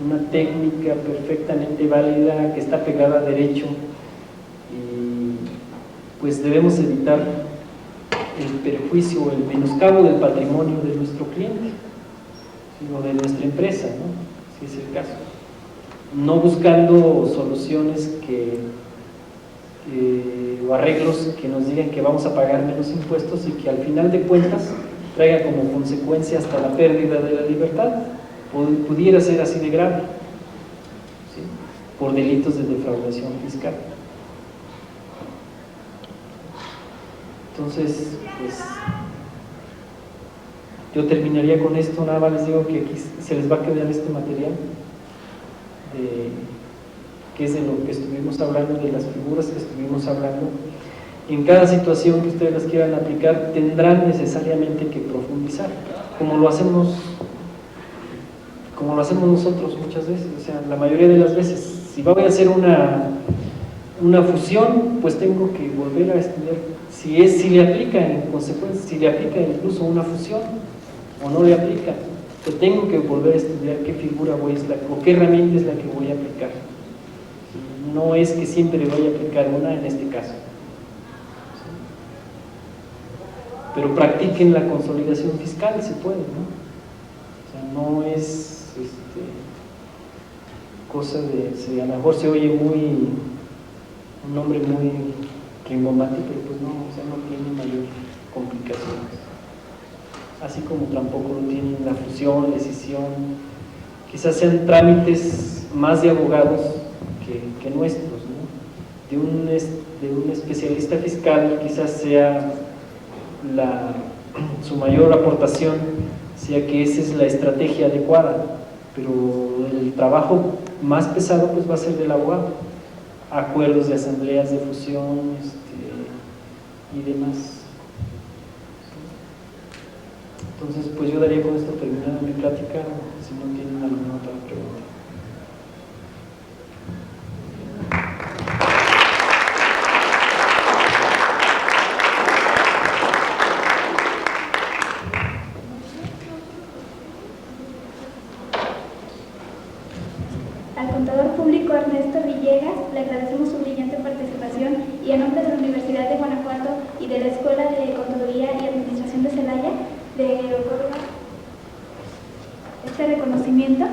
una técnica perfectamente válida, que está pegada a derecho, y pues debemos evitar el perjuicio o el menoscabo del patrimonio de nuestro cliente, o de nuestra empresa, ¿no? Si es el caso, no buscando soluciones que o arreglos que nos digan que vamos a pagar menos impuestos y que al final de cuentas traiga como consecuencia hasta la pérdida de la libertad. Pudiera ser así de grave, ¿sí?, por delitos de defraudación fiscal. Entonces, pues, yo terminaría con esto. Nada más les digo que aquí se les va a quedar este material, que es de lo que estuvimos hablando, de las figuras que estuvimos hablando. En cada situación que ustedes las quieran aplicar, tendrán necesariamente que profundizar, como lo hacemos nosotros muchas veces. O sea, la mayoría de las veces, si voy a hacer una fusión, pues tengo que volver a estudiar si le aplica en consecuencia, si le aplica incluso una fusión o no le aplica. Yo tengo que volver a estudiar qué figura o qué herramienta es la que voy a aplicar. No es que siempre le vaya a aplicar una en este caso. Pero practiquen la consolidación fiscal, se puede, ¿no? O sea, no es cosa de, a lo mejor se oye un nombre muy rimbombante, pero pues no, o sea, no tiene mayor complicaciones. Así como tampoco lo tienen la fusión, la escisión, quizás sean trámites más de abogados que nuestros, ¿no? De un especialista fiscal quizás sea su mayor aportación sea que esa es la estrategia adecuada, pero el trabajo más pesado pues va a ser del abogado, acuerdos de asambleas de fusión y demás. Entonces pues yo daría con esto terminada mi plática, si no tienen alguna otra pregunta. Al contador público Ernesto Villegas le agradecemos su brillante participación y en nombre de la Universidad de Guanajuato y de la Escuela de Contaduría y Administración de Celaya le otorga este reconocimiento